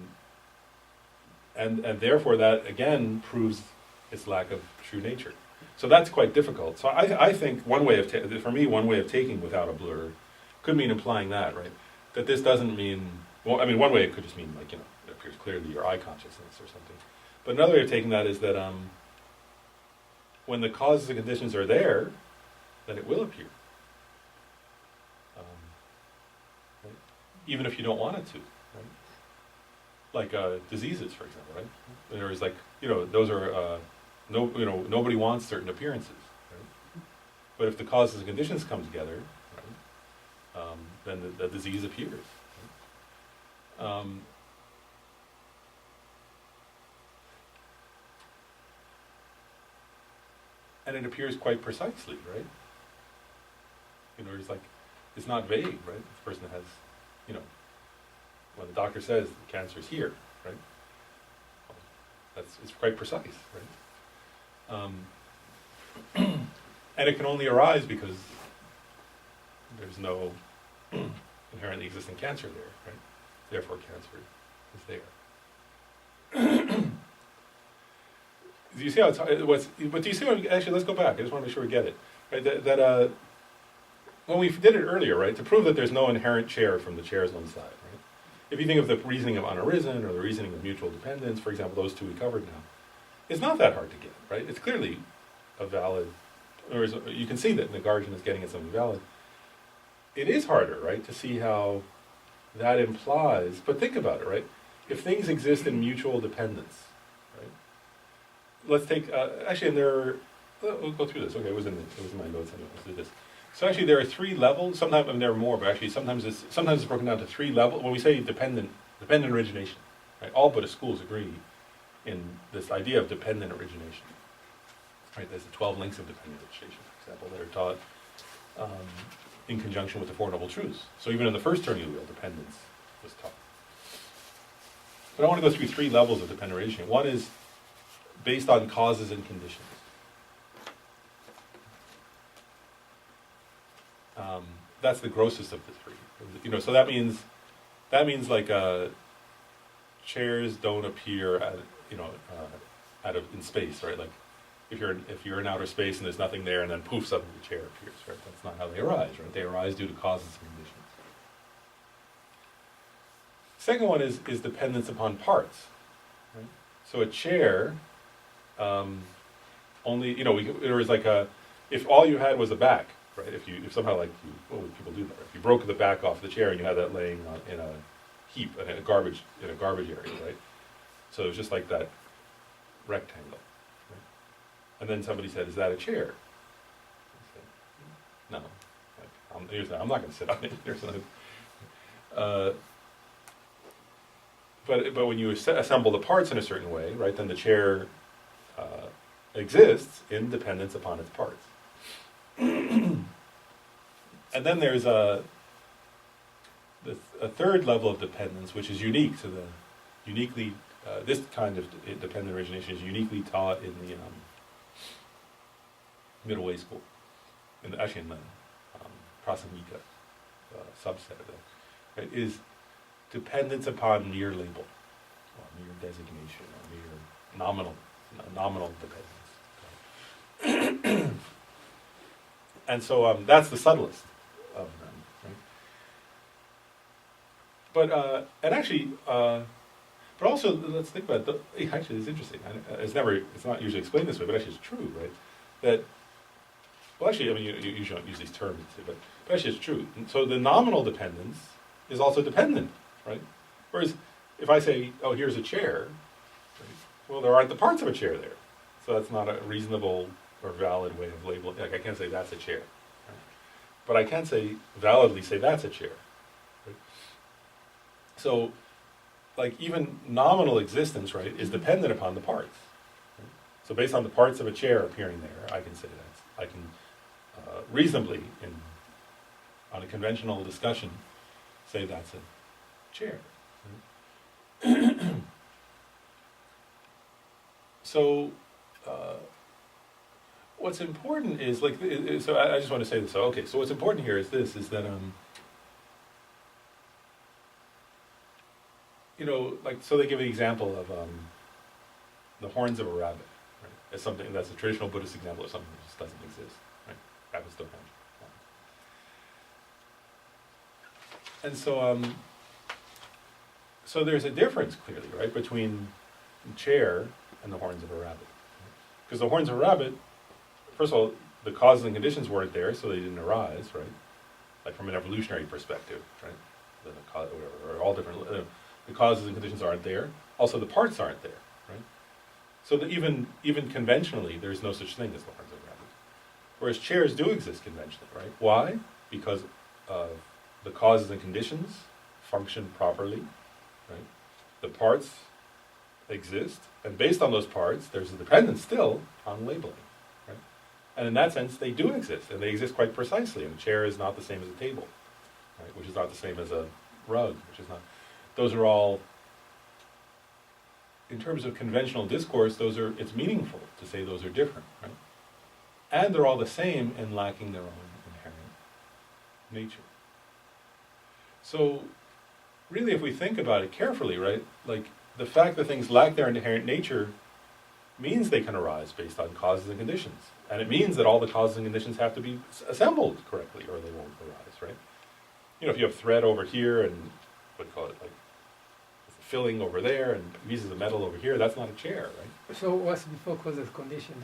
And therefore that, again, proves its lack of true nature. So that's quite difficult. So I think one way of taking without a blur could mean implying that, right? That this doesn't mean, one way it could just mean like, it appears clearly your eye consciousness or something. But another way of taking that is that when the causes and conditions are there, then it will appear. Right? Even if you don't want it to, right? Like diseases, for example, right? There's like, those are, nobody wants certain appearances, right? But if the causes and conditions come together, right, then the disease appears. Right? and it appears quite precisely, right? You know, it's like, it's not vague, right? The person has, you know, when the doctor says the cancer's here, right? Well, it's quite precise, right? And it can only arise because there's no inherently existing cancer there, right? Therefore, cancer is there. Do you see how it's, but do you see what, actually, let's go back. I just want to make sure we get it. Right? That when we did it earlier, right, to prove that there's no inherent chair from the chairs on the side, right? If you think of the reasoning of unarisen or the reasoning of mutual dependence, for example, those two we covered now, it's not that hard to get, right? It's clearly a valid, or you can see that Nagarjuna is getting at something valid. It is harder, right, to see how that implies, but think about it, right? If things exist in mutual dependence, right? Let's take, actually, and we'll go through this. Okay, it was in my notes anyway. Let's do this. So actually, there are three levels. Sometimes, I mean, there are more, but actually, sometimes it's broken down to three levels. When we say dependent origination, right? All Buddhist schools agree in this idea of dependent origination. Right? There's the 12 links of dependent origination, for example, that are taught in conjunction with the Four Noble Truths. So even in the first turning of the wheel, dependence was taught. But I want to go through three levels of dependent origination. One is based on causes and conditions. That's the grossest of the three. You know, so that means like chairs don't appear in space, right? Like if you're in outer space and there's nothing there, and then poof, suddenly the chair appears, right? That's not how they arise, right? They arise due to causes and conditions. Second one is dependence upon parts. Right? So a chair, only, you know, there was like if all you had was a back, right? If somehow, like, what would people do that? If you broke the back off the chair and you had that laying in a heap in a garbage area, right? So it was just like that rectangle. Right? And then somebody said, "Is that a chair?" I said, "No. Like, I'm not going to sit on it." Here's something. But when you assemble the parts in a certain way, right, then the chair exists in dependence upon its parts. And then there's a third level of dependence, which is unique to this kind of dependent origination is uniquely taught in the middle way school, actually in the Prasamika subset of that, right, is dependence upon mere label, or mere designation, or mere nominal dependence. And so that's the subtlest of them, right? But also, let's think about it. Actually, it's interesting. It's not usually explained this way, but actually it's true, right? That, well, actually, I mean, you usually don't use these terms, but actually it's true. And so the nominal dependence is also dependent, right? Whereas if I say, "Oh, here's a chair," right? Well, there aren't the parts of a chair there, so that's not a reasonable or valid way of labeling. Like, I can't say that's a chair, right? But I can validly say that's a chair. Right? So, like, even nominal existence, right, is dependent upon the parts. Right? So based on the parts of a chair appearing there, I can say I can reasonably, on a conventional discussion, say that's a chair. Right? So, what's important is, like, so I just want to say this. So, okay, so what's important here is this, is that, you know, like, so they give the example of the horns of a rabbit, right, as something that's a traditional Buddhist example of something that just doesn't exist, right? Rabbits don't have horns. And so, so there's a difference, clearly, right, between the chair and the horns of a rabbit. Because the horns of a rabbit, first of all, the causes and conditions weren't there, so they didn't arise, right? Like, from an evolutionary perspective, right? Or all different. The causes and conditions aren't there. Also, the parts aren't there, right? So that even conventionally, there's no such thing as the horns of a rabbit. Whereas chairs do exist conventionally, right? Why? Because the causes and conditions function properly, right? The parts exist, and based on those parts, there's a dependence still on labeling, right? And in that sense, they do exist, and they exist quite precisely. And a chair is not the same as a table, right? Which is not the same as a rug, which is not. Those are all, in terms of conventional discourse, it's meaningful to say those are different, right? And they're all the same in lacking their own inherent nature. So, really, if we think about it carefully, right, like the fact that things lack their inherent nature means they can arise based on causes and conditions. And it means that all the causes and conditions have to be assembled correctly or they won't arise, right? You know, if you have thread over here and, what do you call it, like filling over there and pieces of metal over here, that's not a chair, right? So what's before causes condition?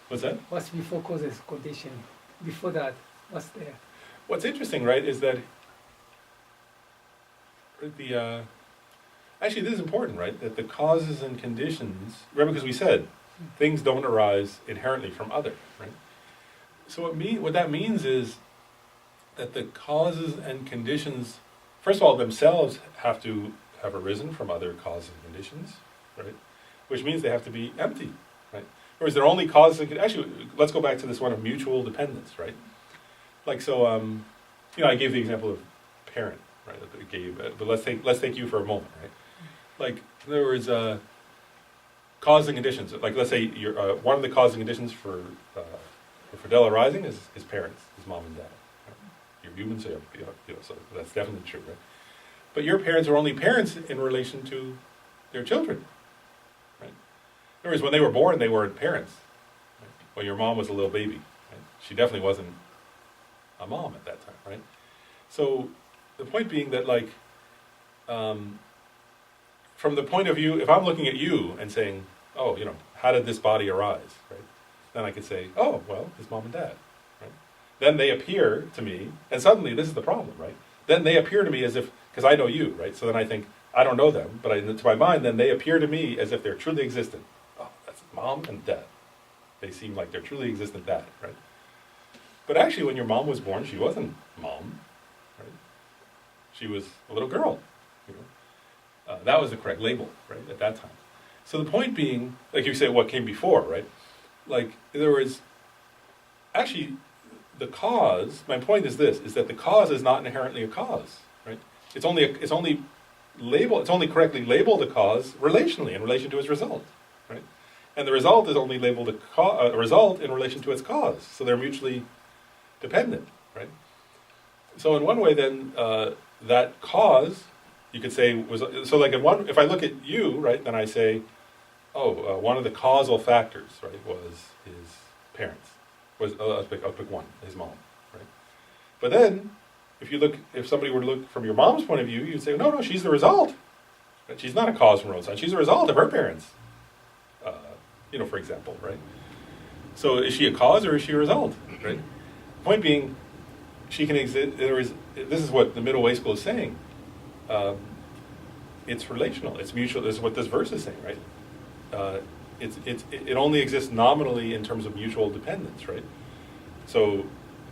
What's that? What's before causes condition? Before that, what's there? What's interesting, right, is that actually this is important, right, that the causes and conditions, remember because we said, things don't arise inherently from other, right? So what that means is that the causes and conditions, first of all, themselves have to have arisen from other causes and conditions, right? Which means they have to be empty, right? Whereas they're only causes and actually, let's go back to this one of mutual dependence, right? Like so, I gave the example of parent, right? But let's take you for a moment, right? Like in other words, causes and conditions. Like let's say one of the causes and conditions for Fidel arising is his parents, his mom and dad. You're human, so so that's definitely true, right? But your parents are only parents in relation to their children, right? In other words, when they were born, they weren't parents. Right? When your mom was a little baby, right? She definitely wasn't a mom at that time, right? So the point being that, like, from the point of view, if I'm looking at you and saying, oh, how did this body arise, right? Then I could say, oh, well, his mom and dad, right? Then they appear to me, and suddenly this is the problem, right? Then they appear to me as if, because I know you, right? So then I think, I don't know them, but to my mind, then they appear to me as if they're truly existent. Oh, that's mom and dad. They seem like they're truly existent dad, right? But actually, when your mom was born, she wasn't mom, right? She was a little girl, that was the correct label, right, at that time. So the point being, like you say, what came before, right? Like, in other words, actually, the cause, my point is this, is that the cause is not inherently a cause, right? It's only correctly labeled a cause relationally, in relation to its result, right? And the result is only labeled a result in relation to its cause. So they're mutually dependent, right? So in one way then, that cause, you could say, so like if I look at you, right, then I say, one of the causal factors, right, was his parents. I'll pick one, his mom, right? But then, if somebody were to look from your mom's point of view, you'd say, no, she's the result. Right? She's not a cause from her own side. She's a result of her parents, for example, right? So is she a cause or is she a result, right? Point being, she can exist. This is what the middle way school is saying. It's relational. It's mutual. This is what this verse is saying, right? It only exists nominally in terms of mutual dependence, right? So,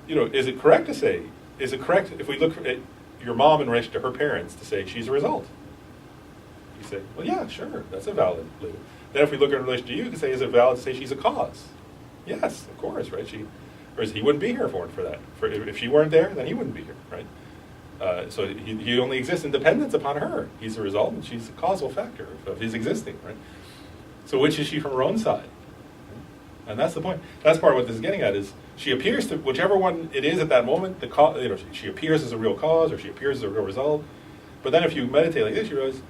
is it correct if we look at your mom in relation to her parents to say she's a result? You say, well, yeah, sure, that's a valid label. Then if we look at her in relation to you, you can say, is it valid to say she's a cause? Yes, of course, right? Whereas he wouldn't be here for that. If she weren't there, then he wouldn't be here, right? So he only exists in dependence upon her. He's a result, and she's a causal factor of his existing, right? So which is she from her own side? And that's the point. That's part of what this is getting at, is she appears to, whichever one it is at that moment, she appears as a real cause, or she appears as a real result. But then if you meditate like this, you realize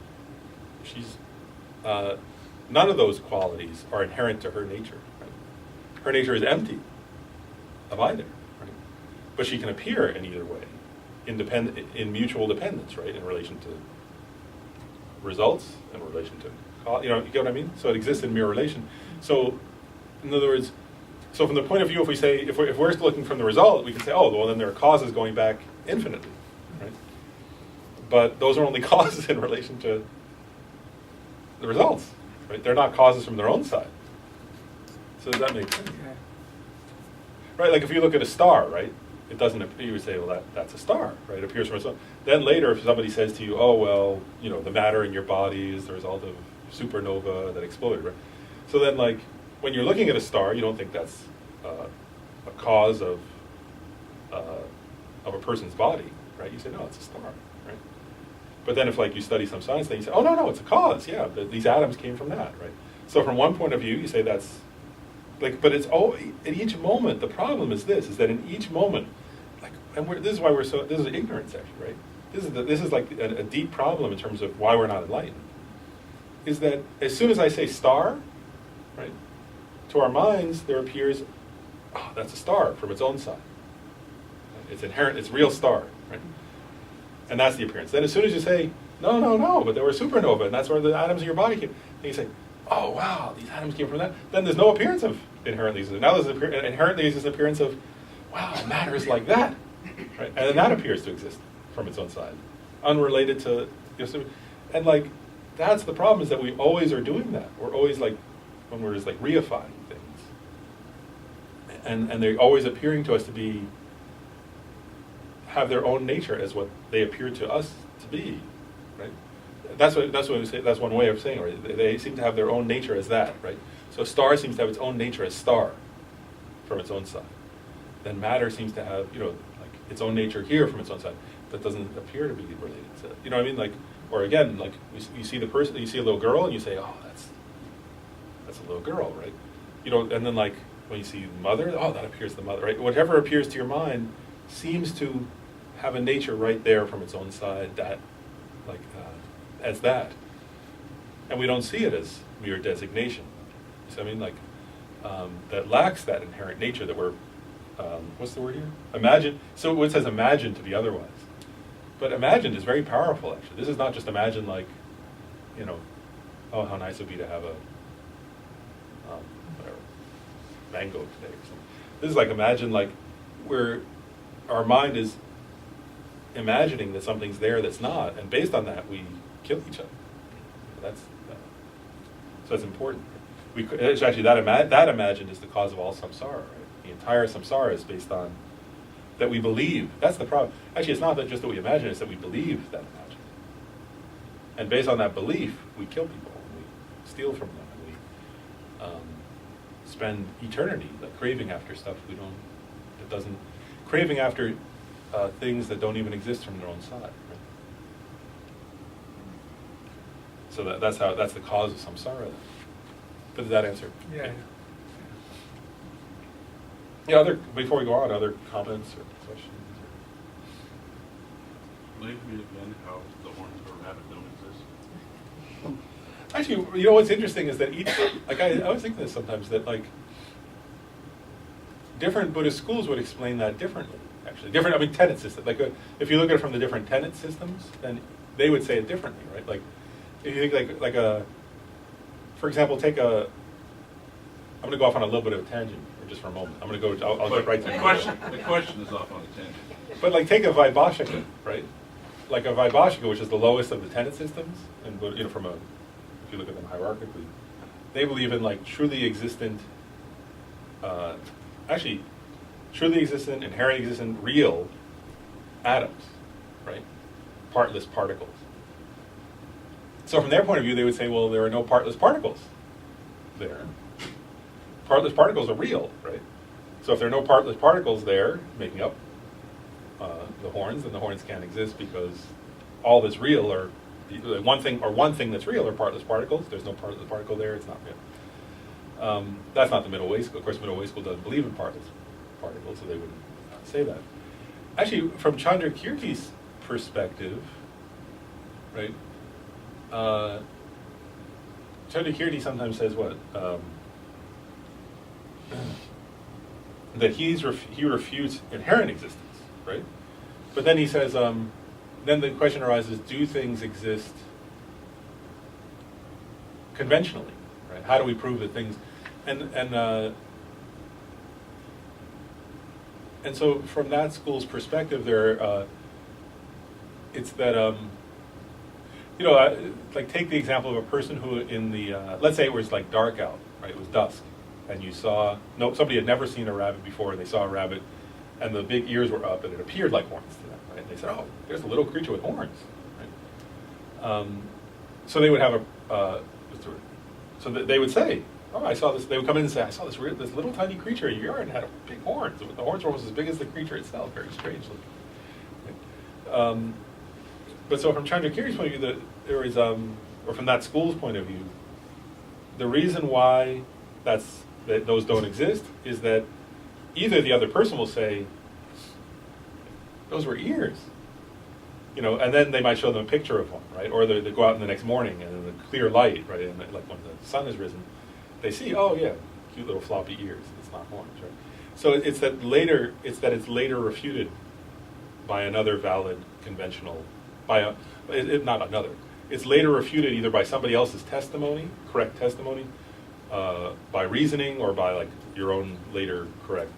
she's, none of those qualities are inherent to her nature. Right? Her nature is empty of either, right? But she can appear in either way, in mutual dependence, right, in relation to results, in relation to, you get what I mean? So it exists in mere relation. So, in other words, so from the point of view, if we're looking from the result, we can say, oh, well, then there are causes going back infinitely, right? But those are only causes in relation to the results, right? They're not causes from their own side. So does that make sense? Yeah. Right, like if you look at a star, right, it doesn't appear, you would say, well, that's a star, right? It appears from a star. Then later, if somebody says to you, oh, well, the matter in your body is the result of supernova that exploded, right? So then, like, when you're looking at a star, you don't think that's a cause of a person's body, right? You say, no, it's a star, right? But then if like you study some science thing, you say, oh, no, it's a cause, yeah, these atoms came from that, right? So from one point of view, you say that's, like, but it's all, in each moment, the problem is this, is that in each moment, like, and this is why we're so, this is ignorance actually, right? This is like a deep problem in terms of why we're not enlightened, is that as soon as I say star, right, to our minds, there appears, oh, that's a star from its own side. It's inherent, it's real star, right? And that's the appearance. Then as soon as you say, no, but there were supernova, and that's where the atoms in your body came, then you say, oh, wow, these atoms came from that. Then there's no appearance of inherently existent. Now there's an inherently existent appearance of, wow, matter is like that, right? And then that appears to exist from its own side, unrelated to, and like, that's the problem, is that we always are doing that. We're always like, when we're just like reifying things. And they're always appearing to us to be, have their own nature as what they appear to us to be, right? That's what we say, that's one way of saying it, right? They seem to have their own nature as that, right? So a star seems to have its own nature as star from its own side. Then matter seems to have, like its own nature here from its own side, that doesn't appear to be related to, you know what I mean? Like, or again, like you see the person, you see a little girl, and you say, oh, that's a little girl, right? And then like when you see mother, oh, that appears to the mother, right? Whatever appears to your mind seems to have a nature right there from its own side, that, like, as that. And we don't see it as mere designation. So I mean, like, that lacks that inherent nature that we're, what's the word here? Imagine. So it says imagine to be otherwise. But imagined is very powerful, actually. This is not just imagine like, oh, how nice it would be to have a, whatever, mango today or something. This is like imagine like where our mind is imagining that something's there that's not, and based on that we kill each other. So that's important. It's actually that imagined is the cause of all samsara. Right? The entire samsara is based on that we believe. That's the problem. Actually, it's not that just that we imagine; it's that we believe that imagine. And based on that belief, we kill people, and we steal from them, and we spend eternity like craving after stuff craving after things that don't even exist from their own side. Right? So that's the cause of samsara. Then. But does that answer? Yeah. Yeah. Before we go on, other comments or questions? Explain to me again how the horns of a rabbit don't exist. Actually, what's interesting is that each, like I was thinking this sometimes, that like different Buddhist schools would explain that differently. Actually, different. I mean, tenet system. Like, if you look at it from the different tenet systems, then they would say it differently, right? Like, if you think for example, I'm going to go off on a little bit of a tangent, just for a moment. I'll get right to the question. The question is off on a tangent. But like, take a Vaibhashika, right? Like a Vaibhashika, which is the lowest of the tenet systems, and if you look at them hierarchically, they believe in like truly existent, inherent existent, real atoms, right? Partless particles. So from their point of view, they would say, well, there are no partless particles there. Partless particles are real, right? So if there are no partless particles there making up the horns, then the horns can't exist, because all that's real are one thing that's real are partless particles. There's no partless particle there; it's not real. That's not the middle way school. Of course, middle way school doesn't believe in partless particles, so they wouldn't say that. Actually, from Chandrakirti's perspective, right? Chandrakirti sometimes says what? That he refutes inherent existence, right? But then he says, then the question arises: do things exist conventionally? Right? How do we prove that things? And so from that school's perspective, it's that like take the example of a person who in the let's say it was like dark out, right? It was dusk, and you saw somebody had never seen a rabbit before, and they saw a rabbit, and the big ears were up, and it appeared like horns to them, right? And they said, "Oh, there's a little creature with horns," right? So they would have so they would say, oh, I saw this, they would come in and say, I saw this this little tiny creature in your yard and had big horns. The horns were almost as big as the creature itself, very strange looking. But so from Chandrakiri's point of view, there is, or from that school's point of view, the reason why that those don't exist is that either the other person will say, those were ears, you know, and then they might show them a picture of one, right? Or they go out in the next morning and in the clear light, right, and like when the sun has risen, they see, oh yeah, cute little floppy ears. It's not horns, right? So it's that it's later refuted by another valid conventional, not another. It's later refuted either by somebody else's testimony, correct testimony, by reasoning, or by like your own later correct.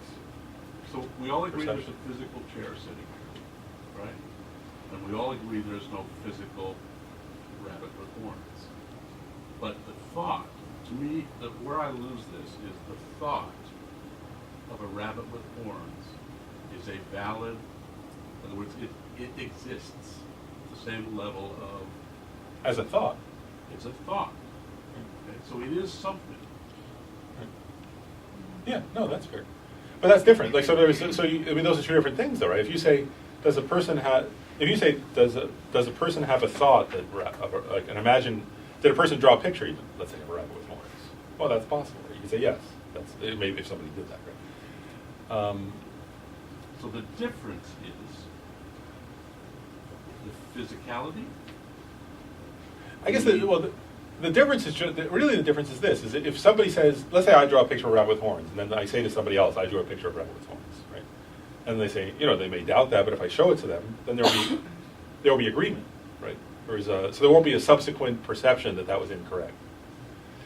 So we all agree Perception. there's a physical chair sitting here, right? And we all agree there's no physical rabbit with horns. But the thought, to me, where I lose this is the thought of a rabbit with horns is a valid, in other words, it exists at the same level of, As a thought. it's a thought. Okay? So it is something. Yeah, no, that's fair. But that's different. Like, so those are two different things, though, right? If you say, does a person have a person have a thought that, and imagine, did a person draw a picture even, let's say, of a rabbit with horns? Well, that's possible. You can say yes. Maybe if somebody did that, right? So the difference is the physicality. I guess the difference is really the difference is this: is if somebody says, let's say I draw a picture of a rabbit with horns, and then I say to somebody else, I drew a picture of a rabbit with horns, right? And they say, they may doubt that, but if I show it to them, then there will be agreement, right? So there won't be a subsequent perception that was incorrect.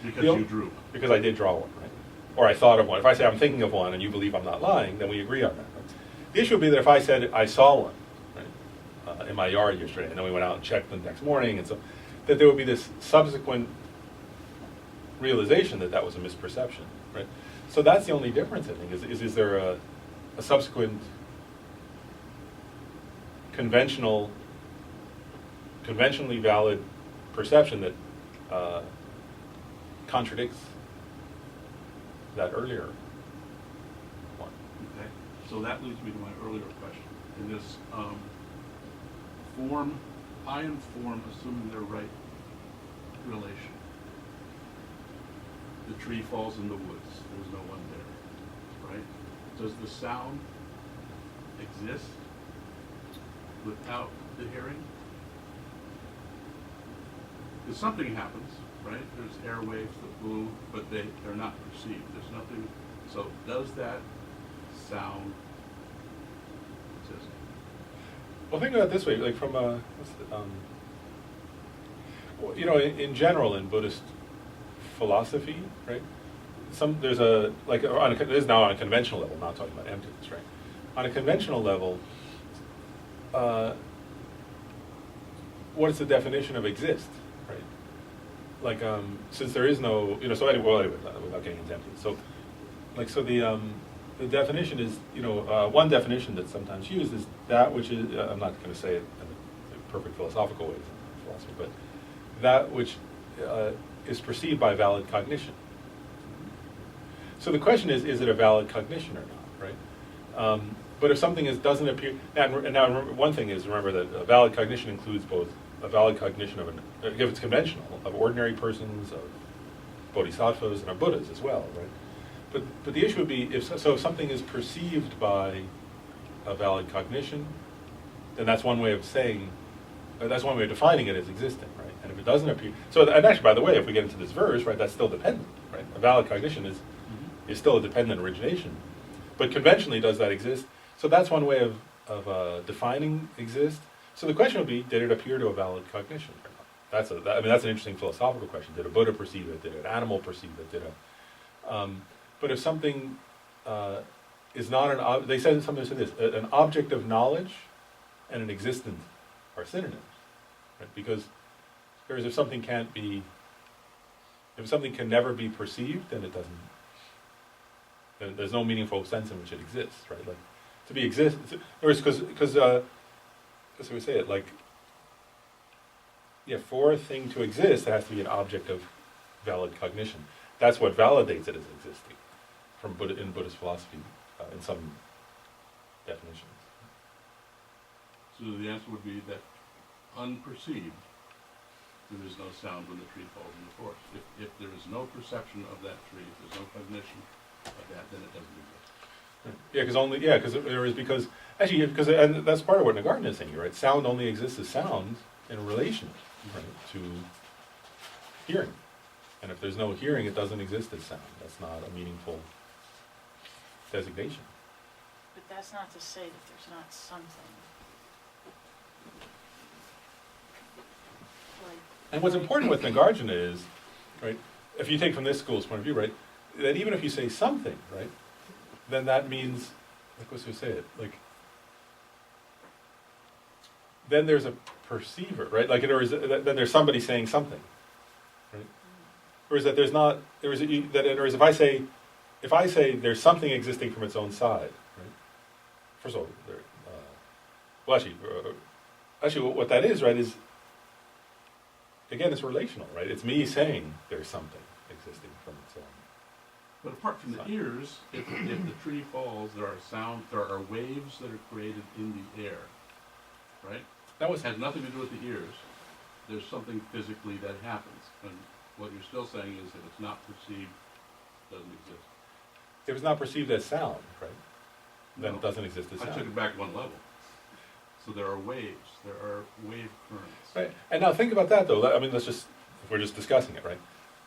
Because you drew. Because I did draw one, right? Or I thought of one. If I say I'm thinking of one and you believe I'm not lying, then we agree on that. Right? The issue would be that if I said I saw one, right, in my yard yesterday, and then we went out and checked the next morning, and so that there would be this subsequent realization that was a misperception, right? So that's the only difference, I think, is there a subsequent conventionally valid perception that contradicts that earlier one. Okay, so that leads me to my earlier question. In this form, I and form, assuming they're right relation. The tree falls in the woods. There's no one there, right? Does the sound exist without the hearing? Because something happens, right? There's airwaves that move, but they're not perceived. There's nothing. So does that sound exist? Well, think about it this way, like from in general in Buddhist philosophy, right? There's this is now on a conventional level, not talking about emptiness, right? On a conventional level, what is the definition of exist, right? Like, since there is no, so anyway, without getting into emptiness, so the definition is, one definition that's sometimes used is that which is, I'm not going to say it in a perfect philosophical way, philosophy, but that which is perceived by valid cognition. So the question is it a valid cognition or not, right? But if something doesn't appear, and now remember, one thing is, remember that a valid cognition includes both a valid cognition if it's conventional, of ordinary persons, of bodhisattvas, and of Buddhas as well, right? But the issue would be, if something is perceived by a valid cognition, then that's one way of saying, that's one way of defining it as existing, right? And if it doesn't appear, and actually, by the way, if we get into this verse, right, that's still dependent, right? A valid cognition is still a dependent origination. But conventionally, does that exist? So that's one way of defining exist. So the question would be, did it appear to a valid cognition or not? That's an interesting philosophical question. Did a Buddha perceive it? Did an animal perceive it? But if something is not they said something to this, an object of knowledge and an existent are synonyms, right? Because whereas if something can never be perceived, then it doesn't. Then there's no meaningful sense in which it exists, right? Like to be exist. Because we say it like, for a thing to exist, it has to be an object of valid cognition. That's what validates it as existing from in Buddhist philosophy, in some definitions. So the answer would be that unperceived, there is no sound when the tree falls in the forest. If there is no perception of that tree, if there's no cognition of that, then it doesn't exist. Because and that's part of what Nagarjuna is saying here, right? Sound only exists as sound in relation, right, to hearing. And if there's no hearing, it doesn't exist as sound. That's not a meaningful designation. But that's not to say that there's not something. And what's important with Nagarjuna is, right, if you take from this school's point of view, right, that even if you say something, right, then that means, like, what's to say it, like, then there's a perceiver, right, like, then there's somebody saying something, right, or is that there's not, or is if I say there's something existing from its own side, right, first of all, actually, what that is, right, is, again, it's relational, right? It's me saying there's something existing from its own. But apart from the ears, if the tree falls, there are waves that are created in the air, right? It has nothing to do with the ears. There's something physically that happens. And what you're still saying is that it's not perceived, doesn't exist. If it's not perceived as sound, right, then No. it doesn't exist as sound. I took it back one level. So there are waves, there are wave currents. Right, and now think about that though, I mean, if we're just discussing it, right?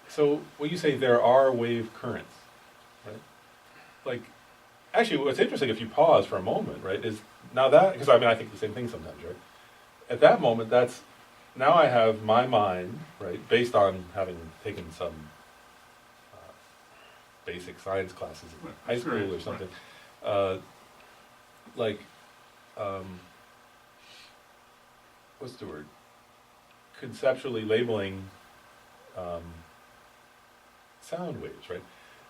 So when you say there are wave currents, right? Like, actually what's interesting if you pause for a moment, right, is now that, because I think the same thing sometimes, right? At that moment, now I have my mind, right, based on having taken some basic science classes in high school or something, what's the word? Conceptually labeling sound waves, right?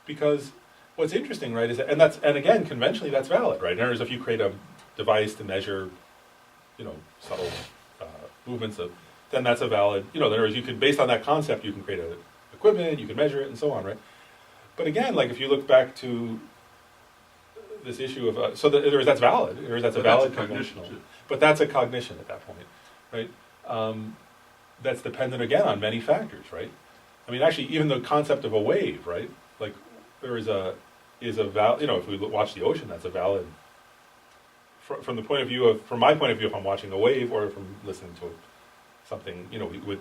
Because what's interesting, right, is that, and again, conventionally that's valid, right? In other words, if you create a device to measure, subtle movements then that's a valid, in other words, you can, based on that concept, you can create a equipment, you can measure it, and so on, right? But again, like if you look back to this issue of, that's valid, or that's a valid conventional, but that's a cognition at that point, right? That's dependent again on many factors, right? I mean, actually, even the concept of a wave, right? Like there is a valid, if we watch the ocean, that's a valid. From my point of view, if I'm watching a wave, or if I'm listening to something,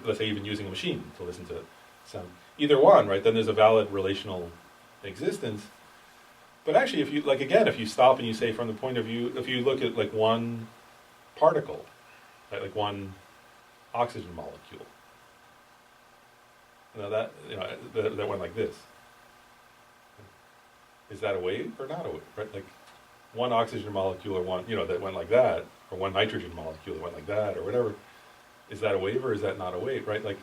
let's say even using a machine to listen to sound, either one, right? Then there's a valid relational existence. But actually, if you stop and you say from the point of view, if you look at like one particle, right, like one oxygen molecule, that went like this. Is that a wave or not a wave, right? Like one oxygen molecule, or one, that went like that, or one nitrogen molecule that went like that, or whatever. Is that a wave or is that not a wave, right? Like,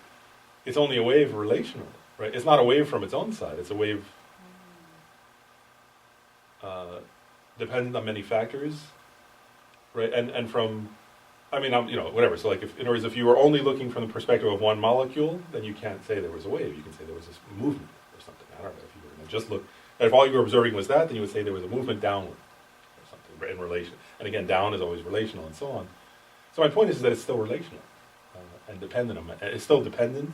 it's only a wave relational, right? It's not a wave from its own side. It's a wave dependent on many factors, right? And from, whatever. So like, in other words, if you were only looking from the perspective of one molecule, then you can't say there was a wave. You can say there was this movement or something. I don't know if you were going to just look. And if all you were observing was that, then you would say there was a movement downward or something in relation. And again, down is always relational and so on. So my point is that it's still relational and dependent on. It's still dependent,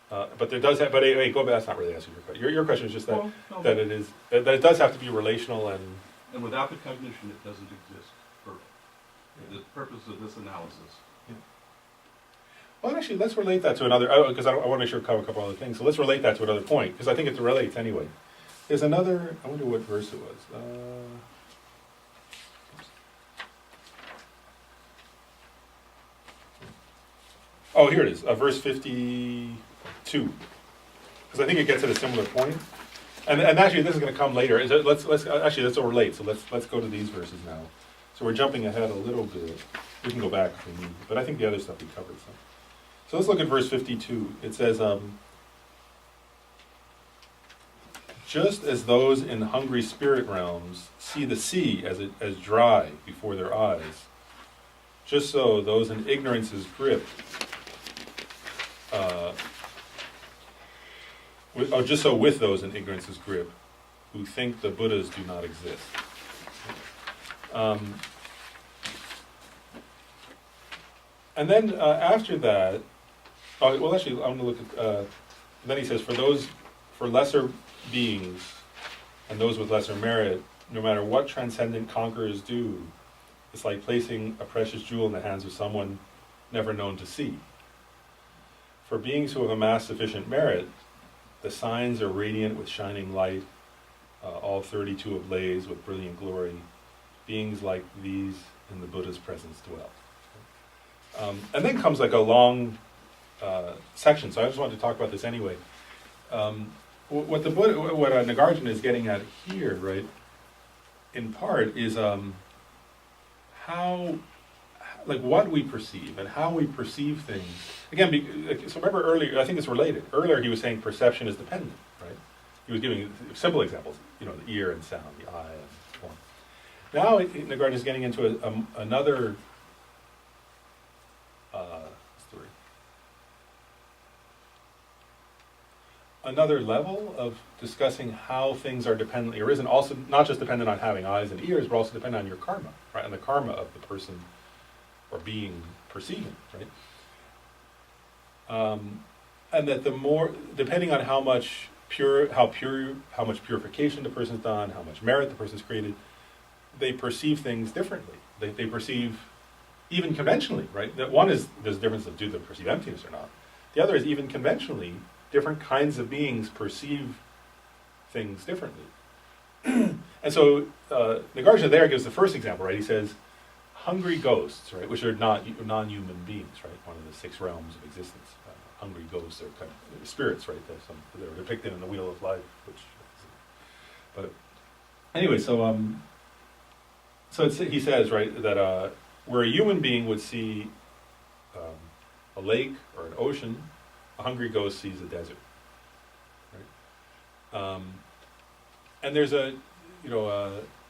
but there does have. But anyway, go back. That's not really answering your question. Your question is just that that it is that it does have to be relational and without the cognition, it doesn't exist for the purpose of this analysis. Yeah. Well, actually, let's relate that to another, because I want to make sure we cover a couple other things. So let's relate that to another point, because I think it relates anyway. There's another. I wonder what verse it was. Oh, here it is, verse 52. Because I think it gets at a similar point. And actually, this is going to come later. Let's relate. So let's go to these verses now. So we're jumping ahead a little bit. We can go back if we need, but I think the other stuff we covered some. So let's look at verse 52. It says, just as those in hungry spirit realms see the sea as dry before their eyes, just so those in ignorance's grip just so with those in ignorance's grip, who think the Buddhas do not exist. And then after that, well, actually, I'm going to look at. Then he says, for lesser beings, and those with lesser merit, no matter what transcendent conquerors do, it's like placing a precious jewel in the hands of someone never known to see. For beings who have amassed sufficient merit, the signs are radiant with shining light, all 32 ablaze with brilliant glory. Beings like these in the Buddha's presence dwell. And then comes like a long section, so I just wanted to talk about this anyway. What Nagarjuna is getting at here, right, in part, is how, like, what we perceive and how we perceive things. Again, so remember earlier, I think it's related. Earlier he was saying perception is dependent, right? He was giving simple examples, the ear and sound, the eye and so on. Now Nagarjuna is getting into another story. Another level of discussing how things are dependently arisen, also not just dependent on having eyes and ears, but also dependent on your karma, right? And the karma of the person or being perceiving, right? And that the more, depending on how much purification the person's done, how much merit the person's created, they perceive things differently. They perceive, even conventionally, right? That one is, there's a difference of do they perceive emptiness or not. The other is even conventionally, different kinds of beings perceive things differently. And so Nagarjuna there gives the first example, right? He says, hungry ghosts, right, which are not non-human beings, right? One of the 6 realms of existence. Hungry ghosts are kind of spirits, right? They're depicted in the Wheel of Life, but anyway, he says, right, that where a human being would see a lake or an ocean, a hungry ghost sees a desert, right? And there's that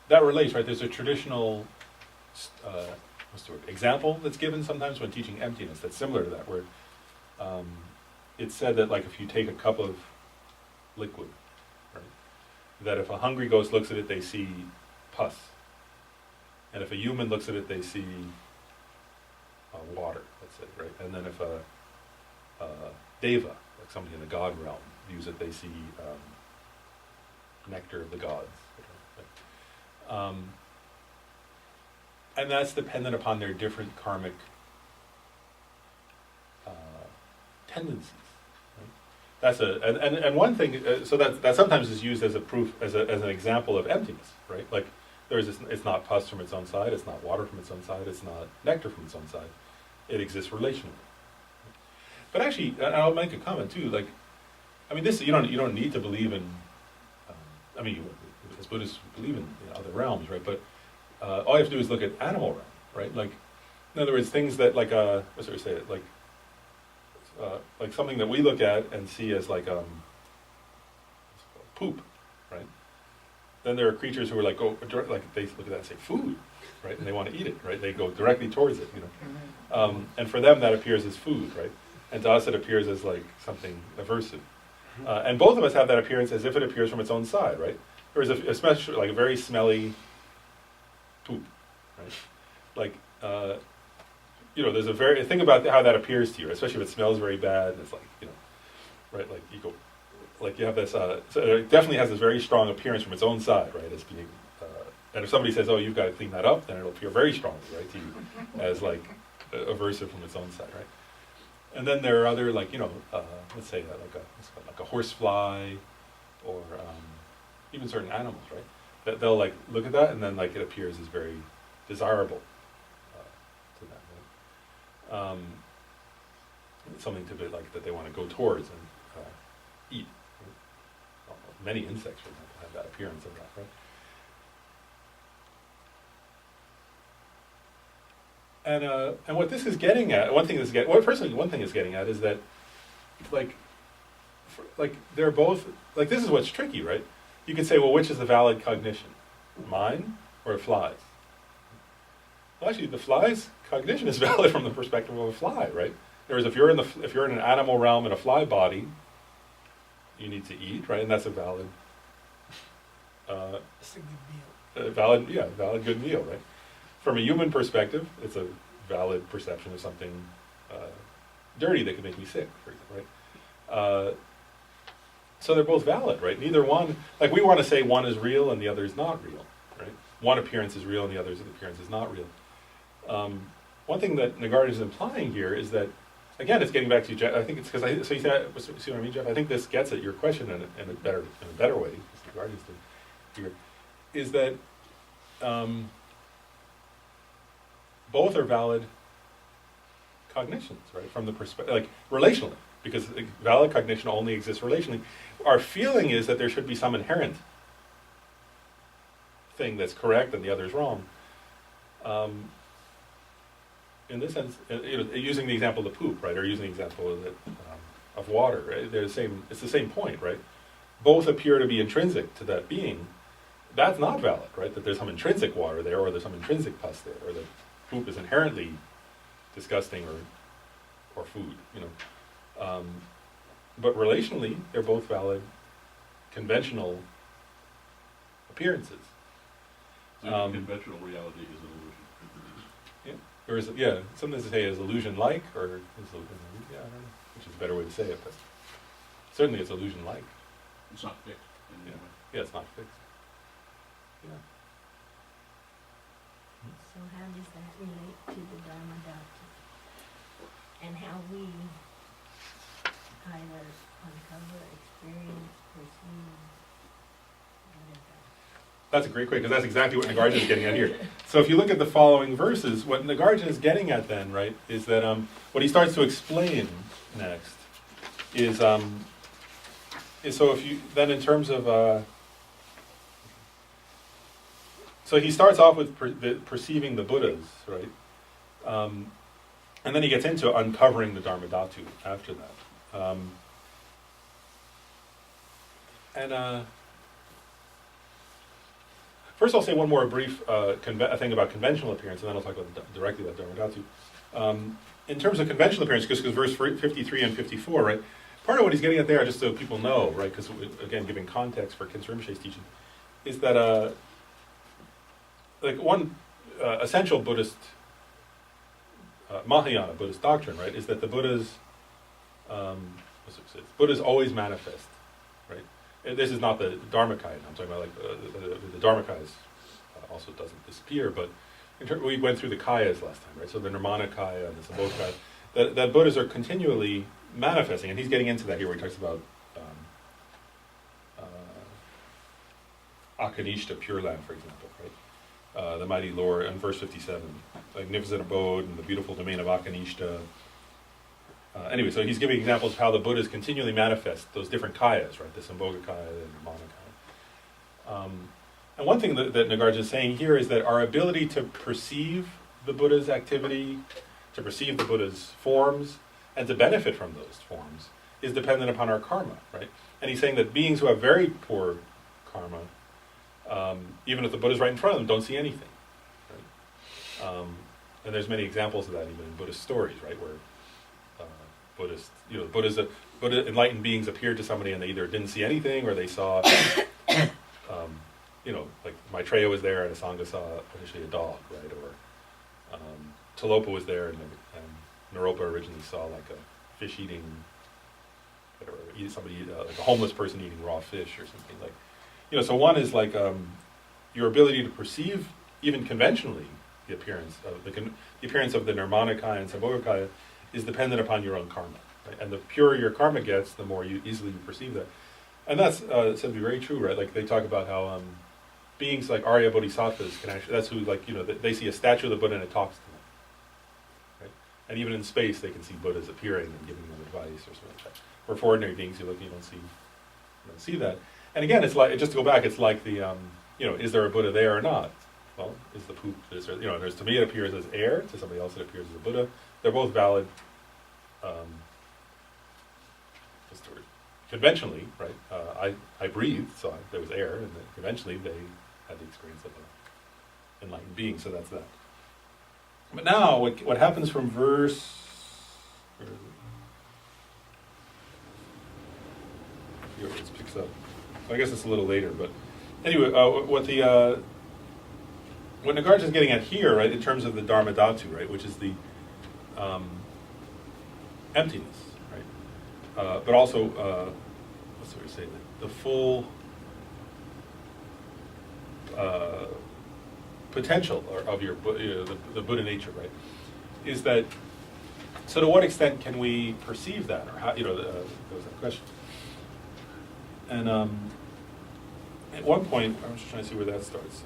relates, right? There's a traditional example that's given sometimes when teaching emptiness that's similar to that, where it's said that, like, if you take a cup of liquid, right, that if a hungry ghost looks at it, they see pus, and if a human looks at it, they see water, let's say, right? And then if a deva, like somebody in the god realm, views it, they see nectar of the gods, right? And that's dependent upon their different karmic tendencies. Right? That's and one thing. So that sometimes is used as a proof, as an example of emptiness, right? Like there's this, it's not pus from its own side, it's not water from its own side, it's not nectar from its own side. It exists relationally. But actually, and I'll make a comment too. Like, I mean, this you don't need to believe in. I mean, as Buddhists believe in other realms, right? But all you have to do is look at animal realm, right? Like, in other words, things that like what's it we say? Like something that we look at and see as like poop, right? Then there are creatures who are like they look at that and say food, right? And they want to eat it, right? They go directly towards it, and for them that appears as food, right? And to us it appears as like something aversive. And both of us have that appearance as if it appears from its own side, right? There is especially like a very smelly poop, right? Like, there's a thing about how that appears to you, especially if it smells very bad, and it's like, right? Like you go, like you have this, so it definitely has this very strong appearance from its own side, right? As being, and if somebody says, oh, you've got to clean that up, then it'll appear very strongly, right, to you, as like aversive from its own side, right? And then there are other, like, let's say like a horsefly, or even certain animals, right? That they'll like look at that, and then like it appears as very desirable to them. Right? Something to be like that they want to go towards and eat. Right? Many insects, for example, have that appearance of that, right? And what this is getting at, one thing it's getting at is that, like they're both, like, this is what's tricky, right? You could say, well, which is the valid cognition, mine or a fly's? Well, actually, the fly's cognition is valid from the perspective of a fly, right? Whereas if you're in an animal realm in a fly body, you need to eat, right? And that's a valid, It's a good deal. valid good meal, right? From a human perspective, it's a valid perception of something dirty that could make me sick, for example, right? So they're both valid, right? Neither one, like we want to say one is real and the other is not real, right? One appearance is real and the other's appearance is not real. One thing that Nagarjuna is implying here is that, again, it's getting back to Jeff. I think it's because so you see what I mean, Jeff? I think this gets at your question in a better way, as Nagarjuna's doing here, is that both are valid cognitions, right? From the perspective, like relationally, because valid cognition only exists relationally. Our feeling is that there should be some inherent thing that's correct and the other is wrong. In this sense, using the example of the poop, right, or using the example of water, right? It's the same point, right? Both appear to be intrinsic to that being. That's not valid, right? That there's some intrinsic water there, or there's some intrinsic pus there, or that poop is inherently disgusting or food, But relationally, they're both valid conventional appearances. So conventional reality is an illusion. Or is it, sometimes they say is illusion-like, or is I don't know, which is a better way to say it, but certainly it's illusion-like. It's not fixed in any way. Yeah, it's not fixed. Yeah. So how does that relate to the Dharmadhatu? And how we either uncover, experience, perceive, whatever. That's a great question, because that's exactly what Nagarjuna is getting at here. So if you look at the following verses, what Nagarjuna is getting at then, right, is that what he starts to explain next is so if you, then in terms of, so he starts off with perceiving the Buddhas, right? And then he gets into uncovering the Dharmadhatu after that. First I'll say one more brief thing about conventional appearance, and then I'll talk directly about Dharmadhatu. In terms of conventional appearance, because verse 53 and 54, right? Part of what he's getting at there, just so people know, right, because again, giving context for Khyentse Rinpoche's teaching, is that like one essential Buddhist, Mahayana Buddhist doctrine, right, is that the Buddhas always manifest, right? This is not the Dharmakaya. I'm talking about like the Dharmakaya also doesn't disappear, but we went through the Kayas last time, right? So the Nirmanakaya and the Sambhogakaya, that Buddhas are continually manifesting, and he's getting into that here where he talks about Akanishta, Pure Land, for example, right? The mighty Lord, in verse 57, magnificent abode and the beautiful domain of Akanishta. Anyway, so he's giving examples of how the Buddhas continually manifest those different kayas, right? The Sambhogakaya, the Nirmanakaya. And one thing that Nagarjuna is saying here is that our ability to perceive the Buddha's activity, to perceive the Buddha's forms, and to benefit from those forms is dependent upon our karma, right? And he's saying that beings who have very poor karma, even if the Buddha's right in front of them, don't see anything, right? And there's many examples of that even in Buddhist stories, right? Where Buddha enlightened beings appeared to somebody and they either didn't see anything or they saw, like Maitreya was there and Asanga saw initially a dog, right? Or Tilopa was there and Naropa originally saw like a fish eating, or like a homeless person eating raw fish or something like. So one is like your ability to perceive, even conventionally, the appearance of the Nirmanakaya and Sambhogakaya is dependent upon your own karma, right? And the purer your karma gets, the more easily you perceive that. And that's said to be very true, right? Like they talk about how beings like Arya Bodhisattvas can actually, that's who, they see a statue of the Buddha and it talks to them, right? And even in space, they can see Buddhas appearing and giving them advice or something like that. Where for ordinary beings, you don't see that. And again, it's like, just to go back, it's like the, is there a Buddha there or not? Well, is the poop, to me it appears as air, to somebody else it appears as a Buddha. They're both valid, what's the word? Conventionally, right? I breathed, so there was air, and then conventionally they had the experience of an enlightened being, so that's that. But now, what happens from verse, where is it? here it picks up. I guess it's a little later, but anyway, what Nagarjuna's is getting at here, right, in terms of the Dharmadhatu, right, which is the emptiness, right, but also what's the way to say that the full potential of your the Buddha nature, right, is that. So to what extent can we perceive that, or how, there was that question. And at one point, I'm just trying to see where that starts.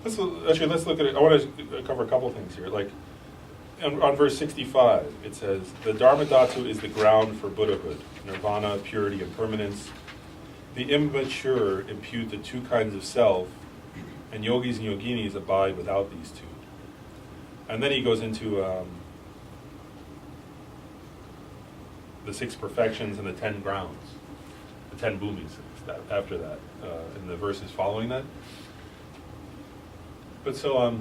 Let's look at it. I want to cover a couple of things here. Like on verse 65, it says, "The Dharmadhatu is the ground for Buddhahood, nirvana, purity, and permanence. The immature impute the two kinds of self, and yogis and yoginis abide without these two." And then he goes into the 6 perfections and the 10 grounds, the 10 bhumis after that, in the verses following that. But so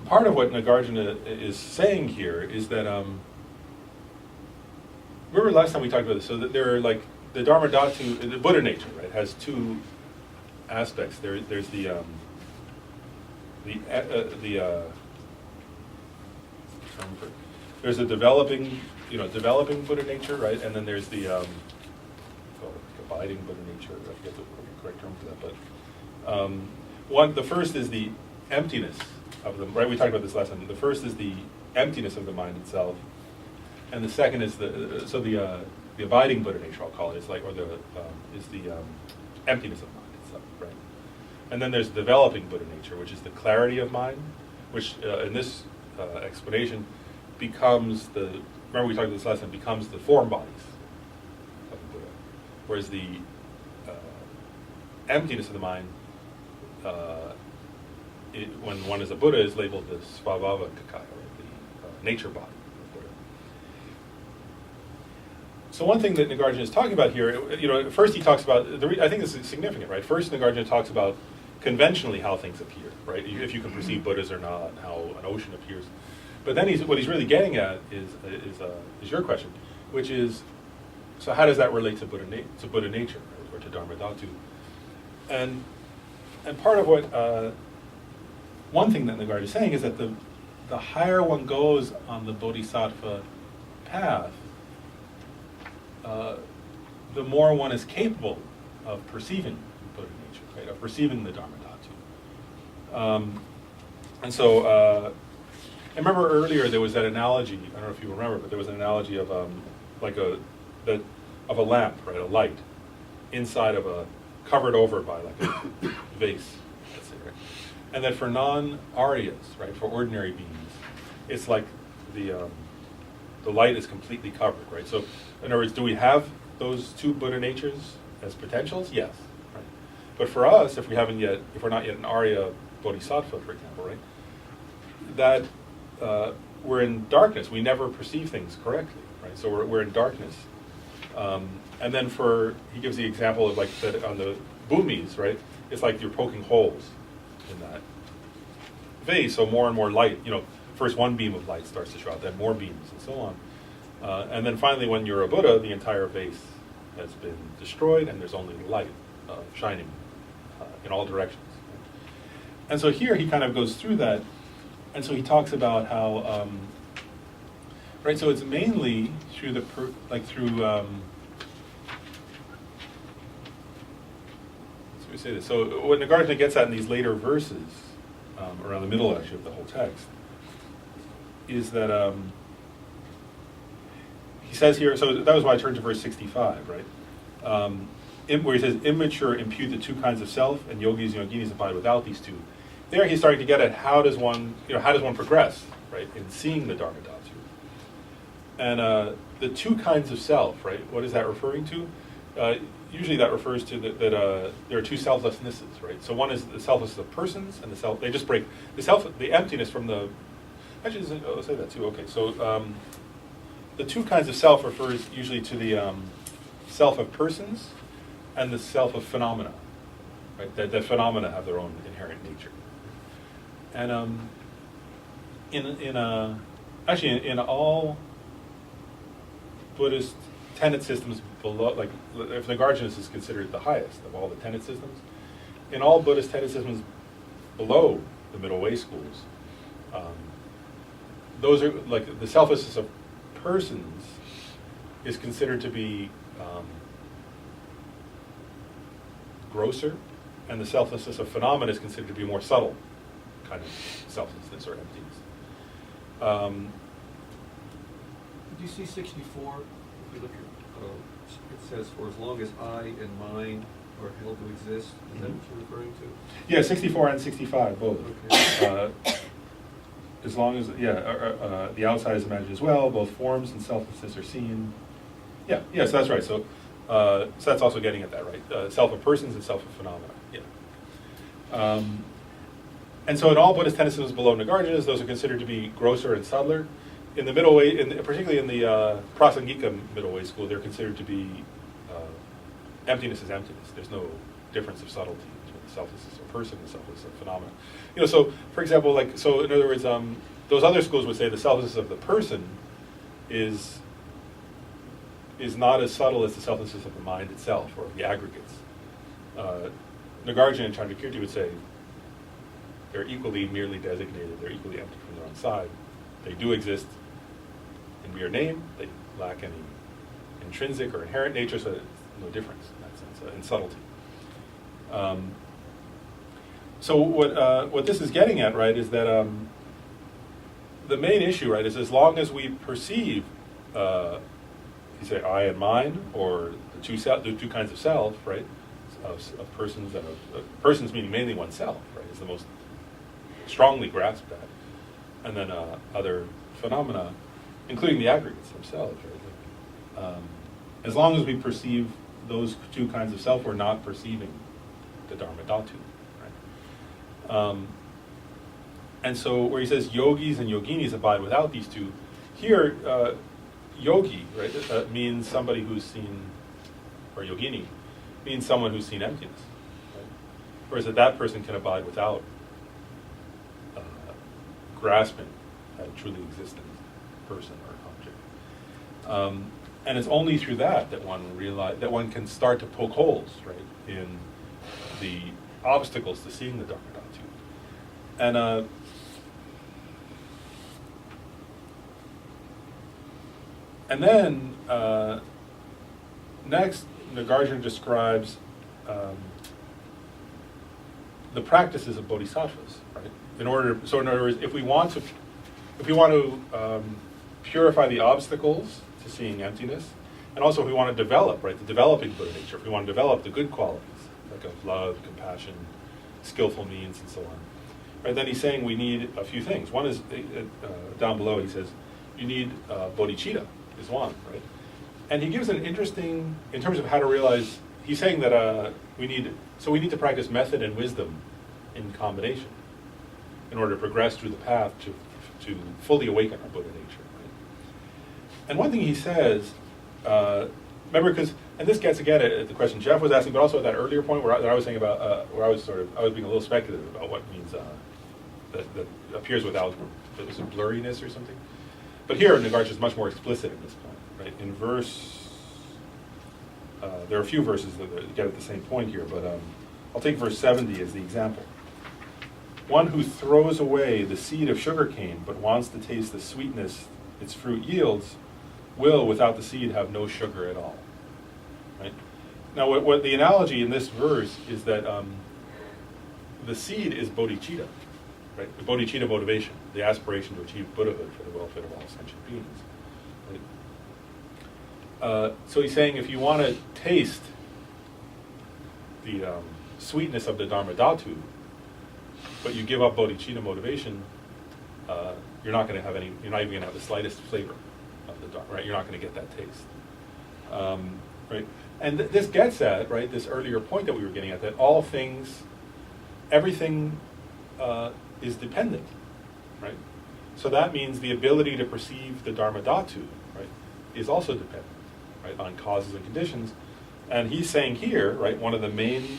part of what Nagarjuna is saying here is that, remember last time we talked about this, so that there are like, the Dharmadhatu, the Buddha nature, right, has 2 aspects. There's there's a developing Buddha nature, right, and then there's the abiding Buddha nature. I forget the correct term for that, but the first is the emptiness of the, right, we talked about this last time. The first is the emptiness of the mind itself, and the second is the abiding Buddha nature, I'll call it, is like, or the emptiness of mind itself, right? And then there's the developing Buddha nature, which is the clarity of mind, which in this explanation becomes remember we talked about this last time, becomes the form bodies of the Buddha, whereas the emptiness of the mind, when one is a Buddha, is labeled the svabhava kakaya, right, the nature body of Buddha. So one thing that Nagarjuna is talking about here, first he talks about, I think this is significant, right? First Nagarjuna talks about conventionally how things appear, right? If you can perceive Buddhas or not, and how an ocean appears. But then what he's really getting at is your question, which is, so how does that relate to Buddha nature, or to Dharmadhatu? And part of what, one thing that Nagarjuna is saying is that the higher one goes on the bodhisattva path, the more one is capable of perceiving Buddha nature, right? Of perceiving the Dharmadhatu. And so, I remember earlier there was that analogy. I don't know if you remember, but there was an analogy of a lamp, right? A light inside of covered over by like a vase, let's say, right? And that for non-aryas, right, for ordinary beings, it's like the light is completely covered, right? So, in other words, do we have those 2 Buddha natures as potentials? Yes, right. But for us, if we're not yet an Arya Bodhisattva, for example, right, that we're in darkness. We never perceive things correctly, right? So we're in darkness. And then he gives the example of like that on the bhumis, right? It's like you're poking holes in that vase, so more and more light, first one beam of light starts to show out, then more beams, and so on. And then finally, when you're a Buddha, the entire vase has been destroyed, and there's only light shining in all directions. And so here he kind of goes through that, and so he talks about how, right, so it's mainly through say this. So what Nagarjuna gets at in these later verses, around the middle actually of the whole text, is that he says here, so that was why I turned to verse 65, right? Where he says, immature impute the 2 kinds of self, and yogis and yoginis abide without these 2. There he's starting to get at how does one progress, right, in seeing the Dharmadhatu. And the 2 kinds of self, right, what is that referring to? Usually that refers to that there are 2 selflessnesses, right? So one is the selflessness of persons, and they just break the emptiness from the. Actually, I'll say that too. Okay, so the 2 kinds of self refers usually to self of persons and the self of phenomena, right? That phenomena have their own inherent nature. And in all Buddhist tenet systems below, like if Nagarjuna's is considered the highest of all the tenet systems, in all Buddhist tenet systems below the middle way schools, those are like the selflessness of persons is considered to be grosser, and the selflessness of phenomena is considered to be more subtle kind of selflessness or emptiness. Did you see 64? If we look at, it says, for as long as I and mine are held to exist. Is that what you're referring to? Yeah, 64 and 65 both. Okay. As long as, the outside is imagined as well, both forms and selflessness are seen. Yeah, so that's right. So that's also getting at that, right? Self of persons and self of phenomena. Yeah. And so in all Buddhist tenet systems below Nagarjuna's, those are considered to be grosser and subtler. In the middle way, particularly in the Prasangika middle way school, they're considered to be emptiness is emptiness. There's no difference of subtlety between the selflessness of person and the selflessness of phenomena. So for example, in other words, those other schools would say the selflessness of the person is not as subtle as the selflessness of the mind itself or the aggregates. Nagarjuna and Chandrakirti would say they're equally merely designated, they're equally empty from their own side. They do exist in mere name, they lack any intrinsic or inherent nature, so there's no difference in that sense, in subtlety. So what this is getting at, right, is that the main issue, right, is as long as we perceive, you say I and mine, or the two kinds of self, right, of persons, and of persons meaning mainly oneself, right, is the most strongly grasped at, and then other phenomena, including the aggregates themselves, right. As long as we perceive those two kinds of self, we're not perceiving the Dharmadhatu, right? And so where he says yogis and yoginis abide without these two, here yogi, right, means somebody who's seen, or yogini, means someone who's seen emptiness, right? Whereas that person can abide without grasping at a truly existent person or object. And it's only through that one can start to poke holes, right, in the obstacles to seeing the Dharmadhatu. And then next, Nagarjuna describes the practices of bodhisattvas, right? In other words, if we want to purify the obstacles to seeing emptiness, and also if we want to develop, right, the developing Buddha nature, if we want to develop the good qualities, like of love, compassion, skillful means, and so on, right, then he's saying we need a few things. One is, down below, he says, you need bodhicitta, is one, right? And he gives an interesting, in terms of how to realize, he's saying that we need to practice method and wisdom in combination in order to progress through the path to fully awaken our Buddha nature, right? And one thing he says, remember, and this gets again at the question Jeff was asking, but also at that earlier point that I was saying about, where I was being a little speculative about what means that appears without, it was a blurriness or something. But here, Nagarjuna is much more explicit at this point, right? In verse, there are a few verses that get at the same point here, but I'll take verse 70 as the example. One who throws away the seed of sugarcane but wants to taste the sweetness its fruit yields will, without the seed, have no sugar at all. Right? Now, what the analogy in this verse is that the seed is bodhicitta, right? The bodhicitta motivation, the aspiration to achieve Buddhahood for the welfare of all sentient beings. Right? So he's saying if you want to taste the sweetness of the Dharmadhatu, but you give up bodhicitta motivation, you're not even going to have the slightest flavor of the Dharma, right? You're not going to get that taste. Right? And this gets at, right, this earlier point that we were getting at, that everything is dependent, right? So that means the ability to perceive the Dharmadhatu, right, is also dependent. right, on causes and conditions. And he's saying here, right, one of the main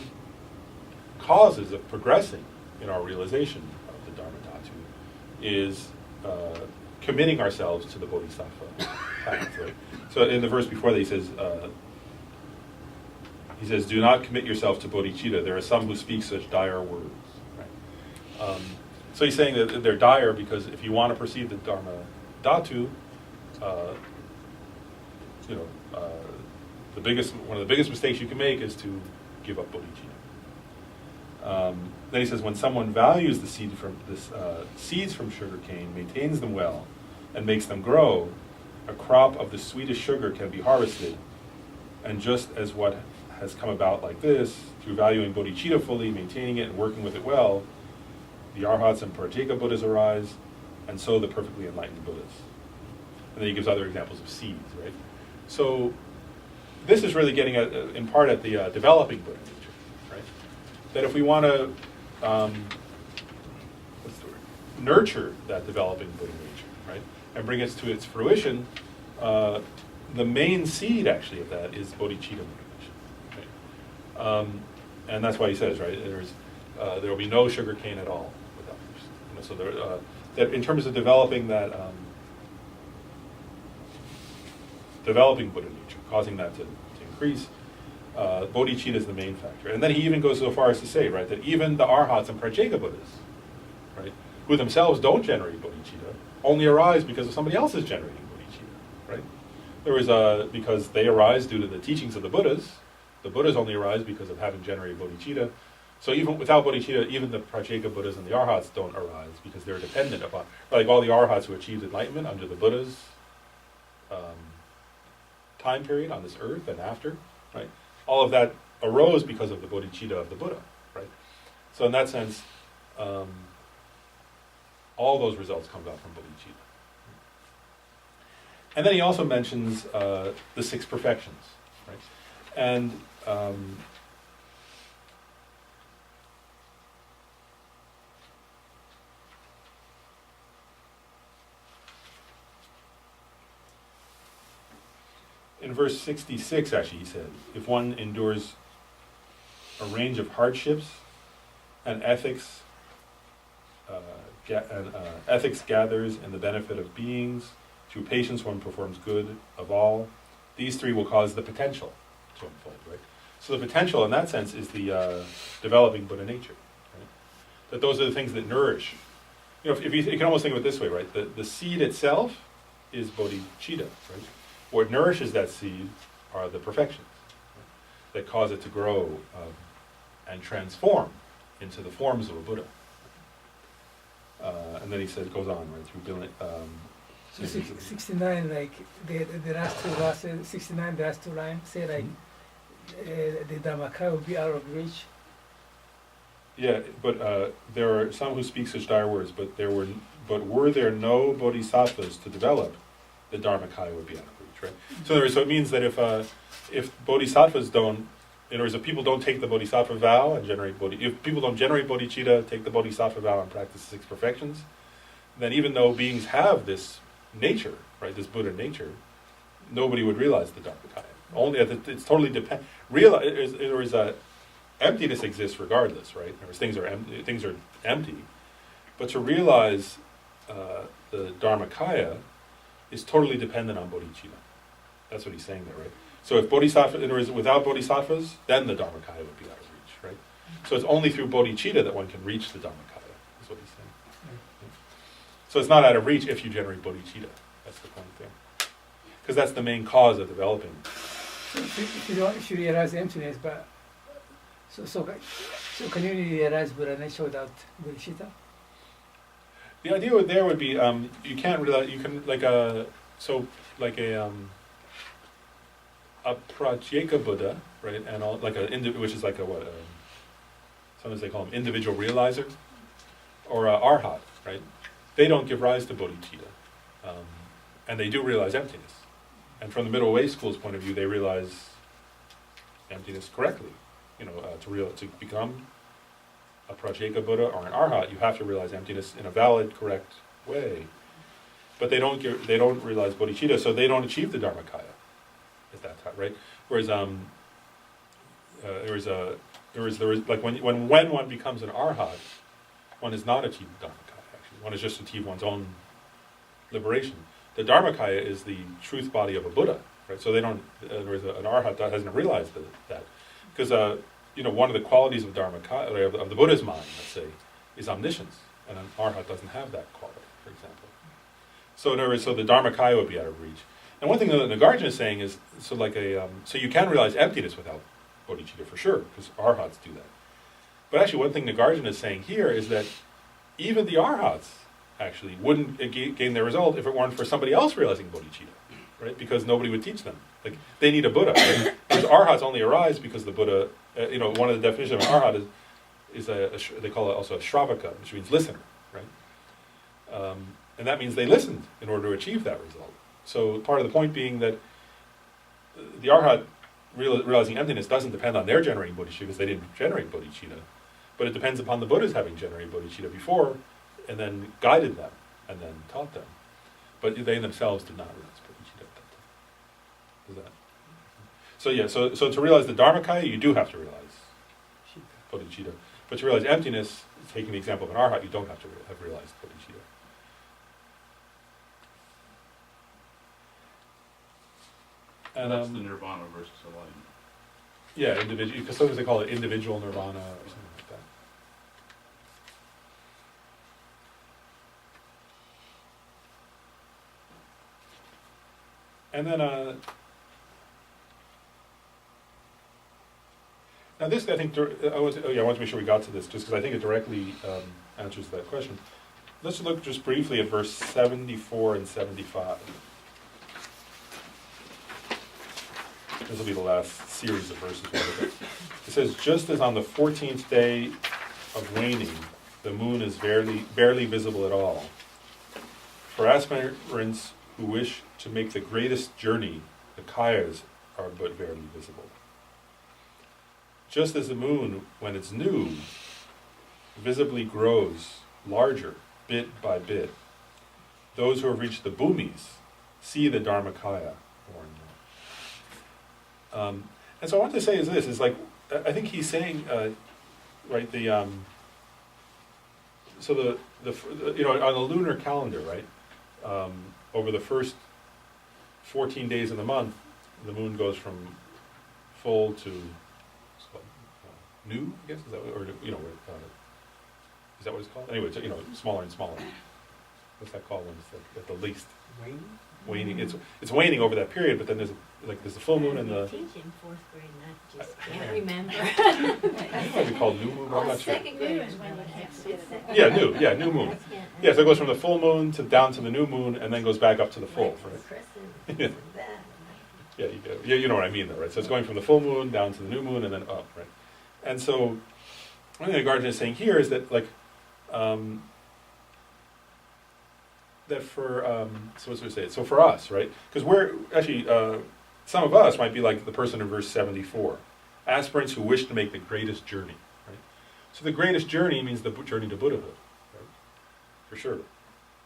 causes of progressing in our realization of the Dharmadhatu is committing ourselves to the bodhisattva path. Right? So in the verse before that, he says, "Do not commit yourself to bodhicitta. There are some who speak such dire words." Right? So he's saying that they're dire because if you want to perceive the Dharmadhatu, one of the biggest mistakes you can make is to give up bodhicitta. Then he says, when someone values the seeds from sugarcane, maintains them well, and makes them grow, a crop of the sweetest sugar can be harvested. And just as what has come about like this, through valuing bodhicitta fully, maintaining it, and working with it well, the arhats and prajeka Buddhas arise, and so the perfectly enlightened Buddhas. And then he gives other examples of seeds, right? So this is really getting in part at the developing Buddha nature, right? That if we want to nurture that developing Buddha nature, right, and bring it to its fruition, the main seed actually of that is bodhicitta motivation, right? And that's why he says, right, there will be no sugar cane at all without this. So that in terms of developing that developing Buddha nature, causing that to increase, bodhicitta is the main factor. And then he even goes so far as to say, right, that even the arhats and prajeka Buddhas, right, who themselves don't generate bodhicitta, only arise because of somebody else is generating bodhicitta, right? Because they arise due to the teachings of the Buddhas only arise because of having generated bodhicitta. So even without bodhicitta, even the prajeka Buddhas and the arhats don't arise because they're dependent upon, like all the arhats who achieved enlightenment under the Buddha's time period on this earth and after, right? All of that arose because of the bodhicitta of the Buddha, right? So in that sense, all those results come about from bodhicitta. And then he also mentions the 6 perfections, right? And in verse 66, actually, he said, if one endures a range of hardships and ethics gathers in the benefit of beings, through patience one performs good of all, these 3 will cause the potential to unfold, right? So the potential in that sense is the developing Buddha nature, right? That those are the things that nourish. You know, if you can almost think of it this way, right? The seed itself is bodhicitta, right? What nourishes that seed are the perfections, right, that cause it to grow and transform into the forms of a Buddha. And then he says, goes on, right, through building. So 69, like the last 2 verses, 69, the last 2 lines say like the Dharmakaya will be out of reach. Yeah, but there are some who speak such dire words, but were there no bodhisattvas to develop, the Dharmakaya would be out of reach, right? So it means that if bodhisattvas don't, in other words, if people don't take the bodhisattva vow and if people don't generate bodhicitta, take the bodhisattva vow and practice the 6 perfections, then even though beings have this nature, right, this Buddha nature, nobody would realize the Dharmakaya. Only it's totally emptiness exists regardless, right? Things are empty, but to realize the Dharmakaya is totally dependent on bodhicitta. That's what he's saying there, right? So if bodhisattva, in other words, without bodhisattvas, then the Dharmakaya would be out of reach, right? So it's only through bodhicitta that one can reach the Dharmakaya, is what he's saying. So it's not out of reach if you generate bodhicitta. That's the point there. Because that's the main cause of developing. So if you realize emptiness, but so can you realize Buddha nature without bodhicitta? The idea there would be you can't realize, you can a prajeka Buddha, right, and all, which is sometimes they call them individual realizer, or arhat, right? They don't give rise to bodhicitta, and they do realize emptiness. And from the middle way school's point of view, they realize emptiness correctly. You know, to become a prajeka Buddha or an arhat, you have to realize emptiness in a valid, correct way. But they don't realize bodhicitta, so they don't achieve the Dharmakaya at that time. right? Whereas there is like when one becomes an arhat, one has not achieved Dharmakaya. Actually, one has just achieved one's own liberation. The Dharmakaya is the truth body of a Buddha, right? So they don't. Whereas an arhat that hasn't realized that, because one of the qualities of Dharmakaya of the Buddha's mind, let's say, is omniscience, and an arhat doesn't have that quality, for example. So in other words, so the Dharmakaya would be out of reach. And one thing that Nagarjuna is saying is, so you can realize emptiness without bodhicitta for sure, because arhats do that. But actually, one thing Nagarjuna is saying here is that even the arhats actually wouldn't gain their result if it weren't for somebody else realizing bodhicitta, right? Because nobody would teach them. Like, they need a Buddha, right? Because arhats only arise because the Buddha, one of the definitions of an arhat is they call it also a shravaka, which means listener, right? And that means they listened in order to achieve that result. So part of the point being that the arhat realizing emptiness doesn't depend on their generating bodhicitta, because they didn't generate bodhicitta, but it depends upon the Buddhas having generated bodhicitta before, and then guided them, and then taught them. But they themselves did not realize bodhicitta at that time. Is that? So yeah, so to realize the Dharmakaya, you do have to realize bodhicitta. But to realize emptiness, taking the example of an arhat, you don't have to have realized bodhicitta. And That's the nirvana versus enlightenment. yeah, individual, because sometimes they call it individual nirvana or something like that. And then, now this, I think, I want to make sure we got to this, just because I think it directly answers that question. Let's look just briefly at verse 74 and 75. This will be the last series of verses. It says, just as on the 14th day of waning, the moon is barely visible at all. For aspirants who wish to make the greatest journey, the kayas are but barely visible. Just as the moon, when it's new, visibly grows larger bit by bit, those who have reached the bhumis see the Dharmakaya more and more. And so I want to say is like, I think he's saying, right, so the on the lunar calendar, right, over the first 14 days of the month, the moon goes from full to new, I guess, is that what, or is that what it's called? Anyway, it's, smaller and smaller. What's that called when it's at the least? Waning. It's waning over that period, but then there's the full moon and the. Teach in fourth grade, and I just can't remember. It might be called new moon. I'm not sure. Second grade is when you can't see it. Yeah, new moon. Yeah, so it goes from the full moon down to the new moon, and then goes back up to the full, right? Yeah, you know what I mean, though, right? So it's going from the full moon down to the new moon, and then up, right? And so, one thing the Guardian is saying here is that, like, that for so what's we say? So for us, right? Because we're actually some of us might be like the person in verse 74, aspirants who wish to make the greatest journey, right? So the greatest journey means the journey to Buddhahood, right? For sure.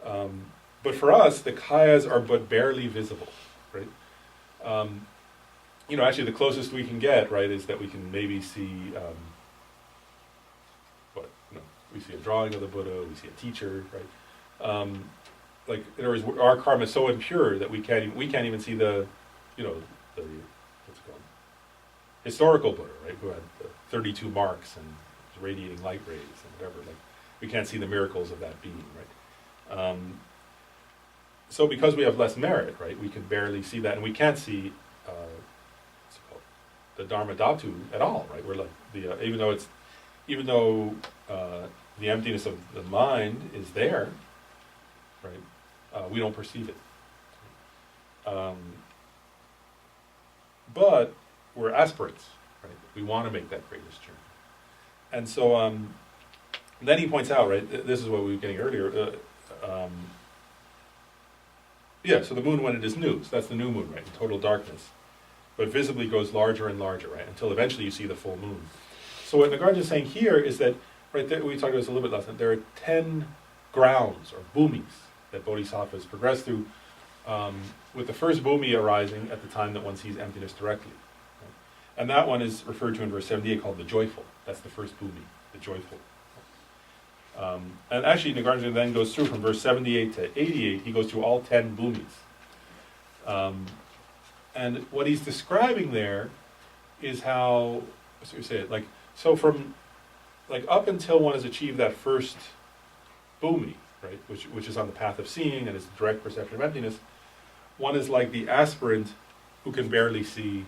But for us, the kayas are but barely visible, right? Actually, the closest we can get, right, is that we can maybe see we see a drawing of the Buddha, we see a teacher, right? Like, in other words, our karma is so impure that we can't even see the what's it called, historical Buddha, right, who had the 32 marks and was radiating light rays and whatever. Like, we can't see the miracles of that being, right? So because we have less merit, right, we can barely see that, and we can't see what's it called, the Dharmadhatu at all, right? We're like even though the emptiness of the mind is there, right? We don't perceive it. But we're aspirants, right? We want to make that greatest journey. And so then he points out, right, this is what we were getting earlier, so the moon when it is new, so that's the new moon, right, in total darkness, but visibly grows larger and larger, right, until eventually you see the full moon. So what Nagarjuna is saying here is that, right, we talked about this a little bit last time, there are 10 grounds, or bhumis, that bodhisattvas progress through with the first bhumi arising at the time that one sees emptiness directly. Right? And that one is referred to in verse 78 called the joyful. That's the first bhumi, the joyful. And actually, Nagarjuna then goes through from verse 78 to 88, he goes through all 10 bhumis. And what he's describing there is how, what's you say it, like, so from, like, up until one has achieved that first bhumi, right, which is on the path of seeing and is direct perception of emptiness, one is like the aspirant who can barely see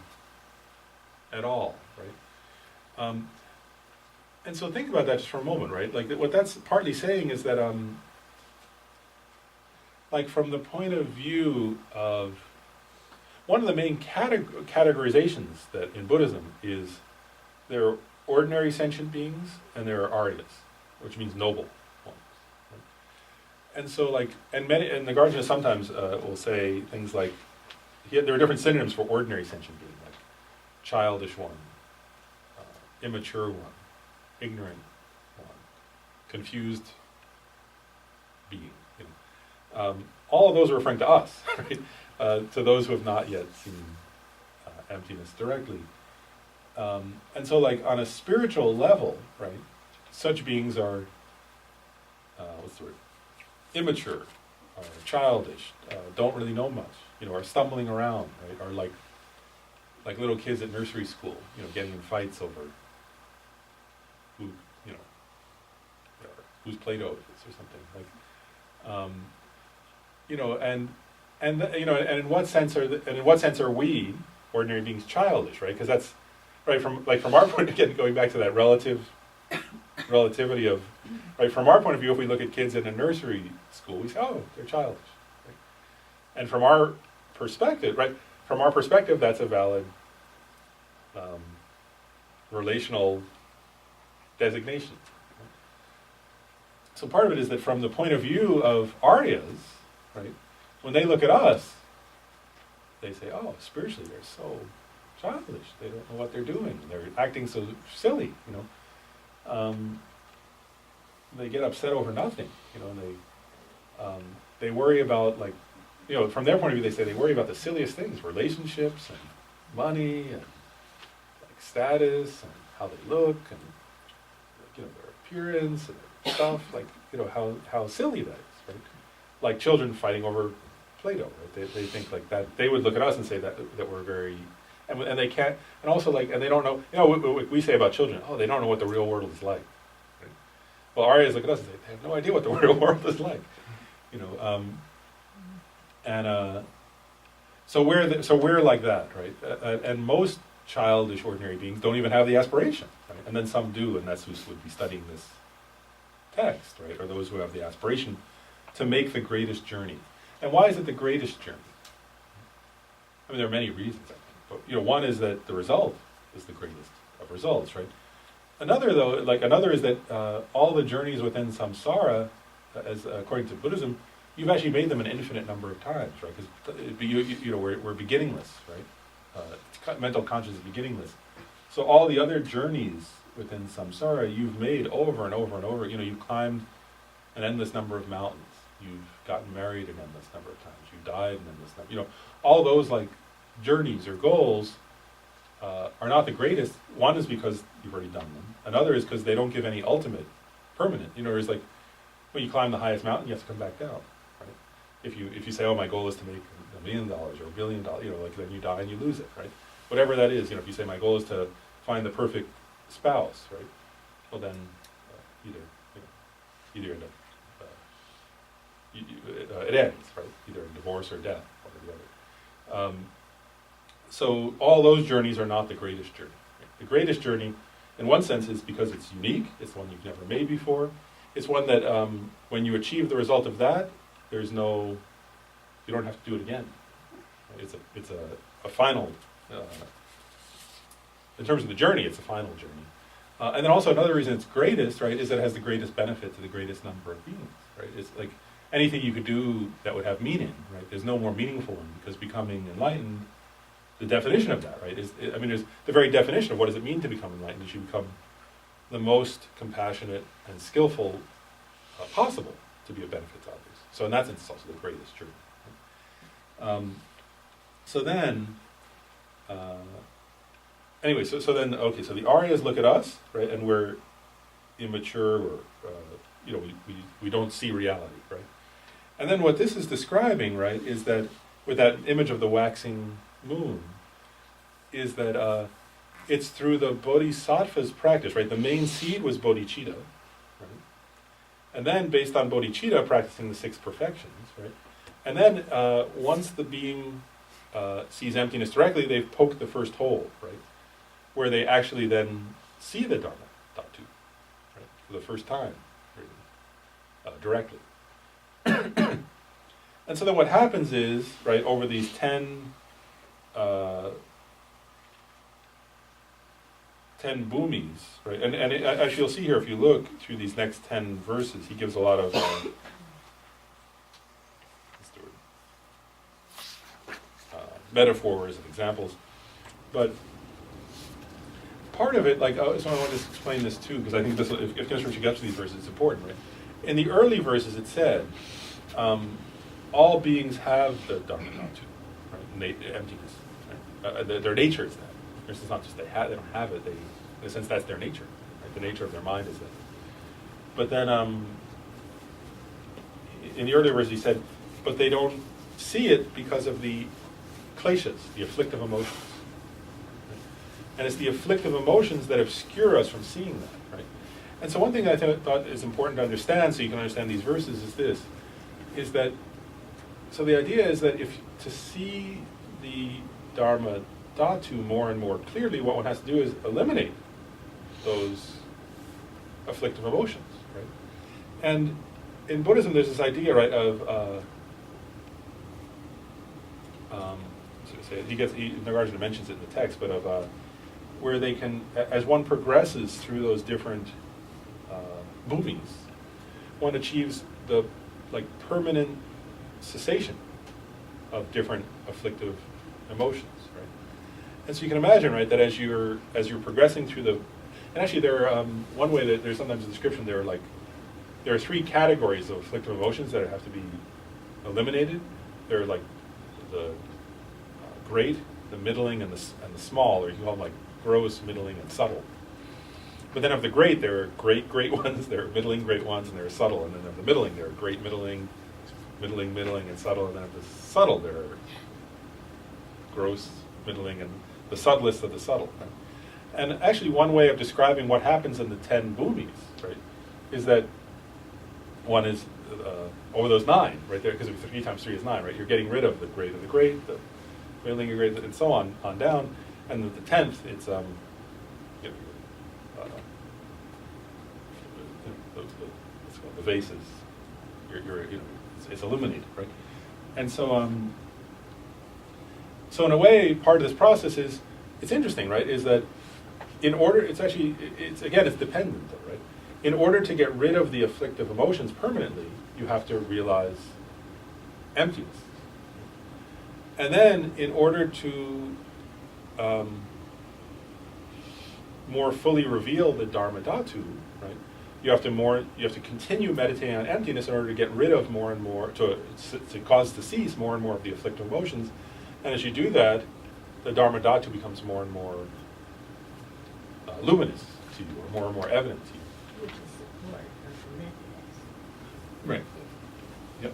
at all, right? And so think about that just for a moment, right? Like, what that's partly saying is that, like, from the point of view of, one of the main categorizations that in Buddhism is there are ordinary sentient beings and there are Aryas, which means noble ones. Right? And so, like, and Nagarjuna sometimes will say things like, there are different synonyms for ordinary sentient being, like childish one, immature one, ignorant one, confused being. You know. All of those are referring to us, right? To those who have not yet seen emptiness directly. And so, like, on a spiritual level, right, such beings are, what's the word, immature, or childish, don't really know much, you know, are stumbling around, right, are like little kids at nursery school, you know, getting in fights over who, you know, whose Play-Doh it is or something, like, you know, and you know, and in what sense are we ordinary beings childish, right? Because that's right from our point, again, going back to that relativity of, right, from our point of view, if we look at kids in a nursery school, we say, oh, they're childish, right? And from our perspective, right, that's a valid relational designation. So part of it is that from the point of view of Aryas, right, when they look at us, they say, oh, spiritually they're so childish. They don't know what they're doing. They're acting so silly, you know. They get upset over nothing, you know, and they worry about, like, you know, from their point of view, they say they worry about the silliest things, relationships and money and, like, status and how they look and, you know, their appearance and their stuff, like, you know, how silly that is, right? Like children fighting over Play-Doh, right? They think like that. They would look at us and say that we're very, and they can't, and also, like, and they don't know, you know, what we say about children, oh, they don't know what the real world is like. Right? Well, Aryas look at us and say, they have no idea what the real world is like. You know, so we're like that, right? And most childish, ordinary beings don't even have the aspiration, right? And then some do, and that's who would be studying this text, right? Or those who have the aspiration to make the greatest journey. And why is it the greatest journey? I mean, there are many reasons, I think. But, you know, one is that the result is the greatest of results, right? Another, though, another is that all the journeys within samsara, as according to Buddhism, you've actually made them an infinite number of times, right? Because you know, we're beginningless, right? Mental consciousness is beginningless. So all the other journeys within samsara you've made over and over and over. You know, you've climbed an endless number of mountains. You've gotten married an endless number of times. You died an endless number. You know, all those, like, journeys or goals are not the greatest. One is because you've already done them. Another is because they don't give any ultimate, permanent. You know, it's like when you climb the highest mountain, you have to come back down. Right? If you say, oh, my goal is to make $1 million or $1 billion, you know, like, then you die and you lose it, right? Whatever that is, you know, if you say my goal is to find the perfect spouse, right? Well, then either end up. It ends, right? Either in divorce or death, one or the other. So all those journeys are not the greatest journey. Right? The greatest journey, in one sense, is because it's unique. It's one you've never made before. It's one that when you achieve the result of that, you don't have to do it again. It's a final. In terms of the journey, it's a final journey. And then also another reason it's greatest, right, is that it has the greatest benefit to the greatest number of beings, right? It's like anything you could do that would have meaning, right? There's no more meaningful one, because becoming enlightened, the definition of that, right, is the very definition of what does it mean to become enlightened is you become the most compassionate and skillful possible to be of benefit to others. So in that sense, it's also the greatest journey. So then, anyway, so then, okay, so the Aryas look at us, right, and we're immature, or, you know, we don't see reality, right? And then what this is describing, right, is that with that image of the waxing moon, is that it's through the bodhisattva's practice, right? The main seed was bodhicitta, right? And then based on bodhicitta, practicing the 6 perfections, right? And then once the being sees emptiness directly, they've poked the first hole, right? Where they actually then see the Dharmadhatu, right? For the first time, really, directly. And so then what happens is, right, over these 10 bhumis, right, and as you'll see here, if you look through these next 10 verses, he gives a lot of metaphors and examples, but part of it, like, so I want to explain this too, because I think this, if Genshin gets to these verses, it's important, right? In the early verses, it said, all beings have the Dharmadhatu, right? Emptiness. Right? Their nature is that. It's not just they don't have it. They, in a sense, that's their nature. Right? The nature of their mind is that. But then, in the earlier verse, he said, but they don't see it because of the kleshas, the afflictive emotions. Right? And it's the afflictive emotions that obscure us from seeing that. Right? And so one thing I thought is important to understand, so you can understand these verses, is this: is that. So the idea is that if to see the Dharmadhatu more and more clearly, what one has to do is eliminate those afflictive emotions, right? And in Buddhism, there's this idea, right, of Nagarjuna mentions it in the text, but of where they can, as one progresses through those different bhumis, one achieves the permanent cessation of different afflictive emotions, right? And so you can imagine, right, that as you're progressing through the, and actually there are one way that there's sometimes a description there are 3 categories of afflictive emotions that have to be eliminated. There are like the great, the middling, and the small, or you can call them like gross, middling, and subtle. But then of the great, there are great ones, there are middling great ones, and there are subtle. And then of the middling, there are great middling, and subtle. And then of the subtle, there are gross, middling, and the subtlest of the subtle. Right? And actually, one way of describing what happens in the 10 bhumis, right, is that one is over those 9, right there, because 3 times 3 is 9, right? You're getting rid of the great, the middling of the great, and so on down. And the 10th, it's the vases. It's illuminated, right? And so, so in a way, part of this process is, it's interesting, right? Is that in order, it's dependent, though, right? In order to get rid of the afflictive emotions permanently, you have to realize emptiness. And then, in order to more fully reveal the Dharmadhatu, right? You have to continue meditating on emptiness in order to get rid of more and more, to cause to cease more and more of the afflictive emotions. And as you do that, the Dharmadhatu becomes more and more luminous to you, or more and more evident to you. Which is the part of the method. Right. Yep.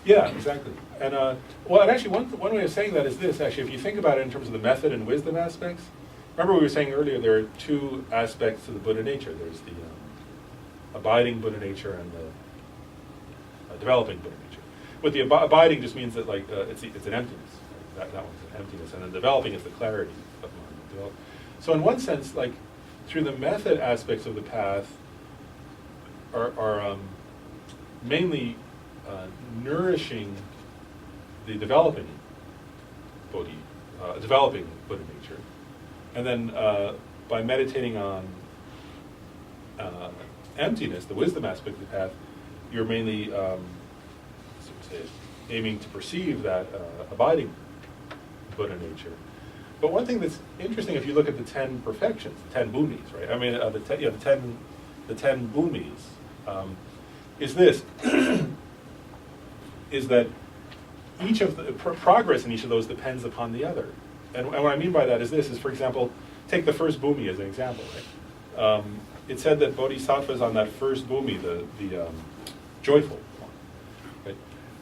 Yeah, exactly. And and actually, one way of saying that is this. Actually, if you think about it in terms of the method and wisdom aspects, remember we were saying earlier there are 2 aspects to the Buddha nature. There's the abiding Buddha nature and the developing Buddha nature. But the abiding just means that it's an emptiness. Right? That one's an emptiness, and then developing is the clarity of mind. So in one sense, through the method aspects of the path are mainly nourishing the developing Buddha nature, and then by meditating on emptiness, the wisdom aspect of the path, you're mainly aiming to perceive that abiding Buddha nature. But one thing that's interesting, if you look at the 10 perfections, the 10 bhumis, right? I mean, the 10 bhumis, is this: is that each of the progress in each of those depends upon the other. And what I mean by that is this: is, for example, take the first bhumi as an example. Right? It said that bodhisattvas on that first bhumi, the joyful one, right?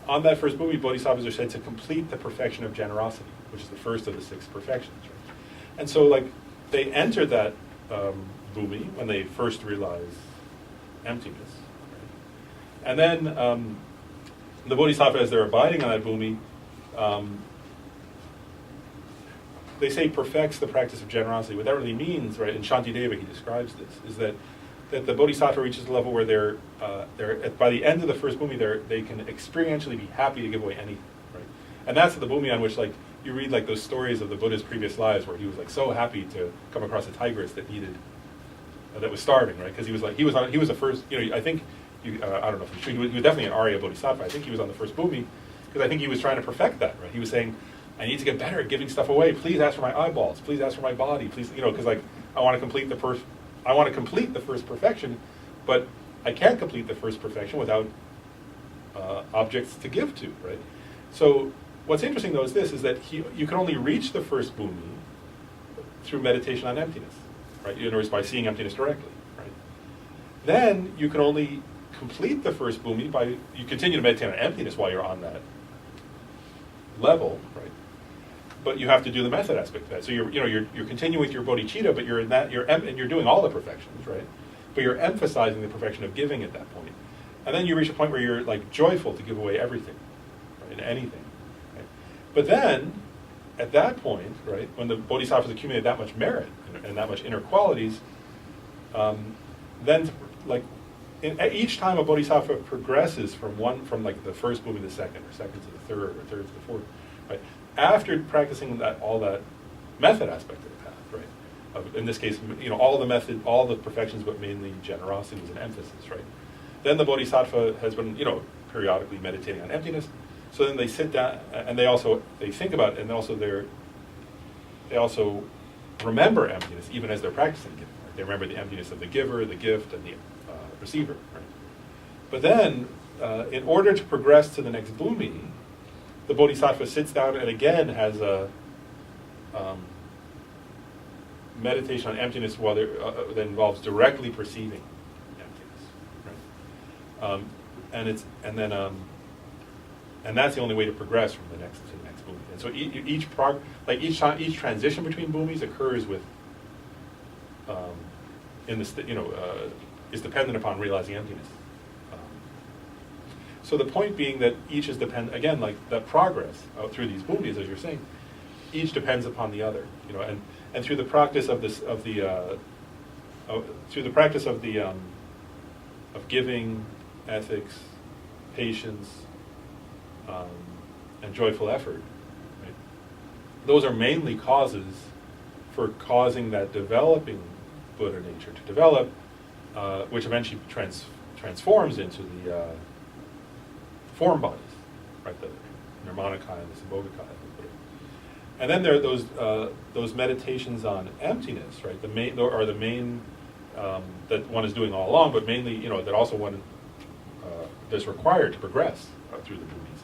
On that first bhumi, bodhisattvas are said to complete the perfection of generosity, which is the first of the 6 perfections. Right? And so, like, they enter that bhumi when they first realize emptiness. Right? And then the bodhisattva, as they're abiding on that bhumi, they say perfects the practice of generosity. What that really means, right, in Shantideva he describes this, is that the bodhisattva reaches a level where they're by the end of the first bhumi, they can experientially be happy to give away anything, right? And that's the bhumi on which, like, you read, like, those stories of the Buddha's previous lives where he was, like, so happy to come across a tigress that that was starving, right? Because he was the first, I think, I don't know if I'm sure, he was definitely an Arya bodhisattva. I think he was on the first bhumi, because I think he was trying to perfect that, right? He was saying, I need to get better at giving stuff away. Please ask for my eyeballs. Please ask for my body. Please, because, like, I want to complete the first perfection, but I can't complete the first perfection without objects to give to, right? So what's interesting, though, is this: is that you can only reach the first bhumi through meditation on emptiness, right? In other words, by seeing emptiness directly, right? Then you can only complete the first bhumi by you continue to meditate on emptiness while you're on that level, right? But you have to do the method aspect of that. So you're continuing with your bodhicitta, but you're doing all the perfections, right? But you're emphasizing the perfection of giving at that point. And then you reach a point where you're, like, joyful to give away everything, right? And anything. Right? But then, at that point, right, when the bodhisattvas accumulate that much merit and that much inner qualities, then, like, each time a bodhisattva progresses from like the first bhumi to the second, or second to the third, or third to the fourth, right? After practicing all that method aspect of the path, right? In this case, all the perfections, but mainly generosity was an emphasis, right? Then the bodhisattva has been, periodically meditating on emptiness. So then they sit down, and they think about it, and they also remember emptiness even as they're practicing giving. Right? They remember the emptiness of the giver, the gift, and the receiver. Right? But then, in order to progress to the next bhumi, the bodhisattva sits down and again has a meditation on emptiness that involves directly perceiving emptiness. Right? And that's the only way to progress from the next to the next bhumi. And so each transition between bhumis occurs with is dependent upon realizing emptiness. So the point being that each is again, like that progress through these bhumis, as you're saying, each depends upon the other, and through the practice of giving, ethics, patience, and joyful effort, right? Those are mainly causes for causing that developing Buddha nature to develop, which eventually transforms into the form bodies, right? The Nirmanakaya and the Sambhogakaya. And then there are those meditations on emptiness, right? The main that one is doing all along, but mainly, that also one that's required to progress through the bhumis.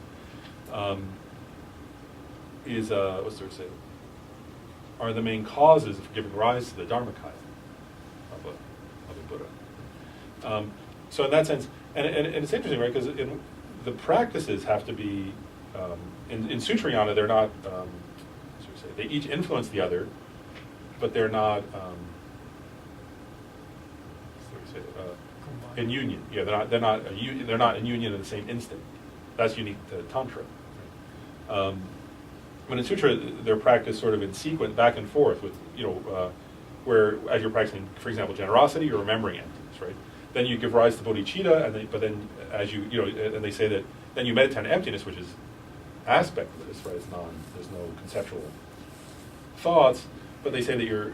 Are the main causes of giving rise to the Dharmakaya of a Buddha. So in that sense, and it's interesting, right? Because the practices have to be in Sutrayana. They're not. They each influence the other, but they're not. In union. Yeah, they're not in union in the same instant. That's unique to Tantra. Right? When in Sutra, they're practiced sort of in sequence, back and forth, with where as you're practicing, for example, generosity, you're remembering emptiness, right? Then you give rise to bodhicitta, but then as and they say that then you meditate on emptiness, which is aspect of this, right? There's no conceptual thoughts, but they say that your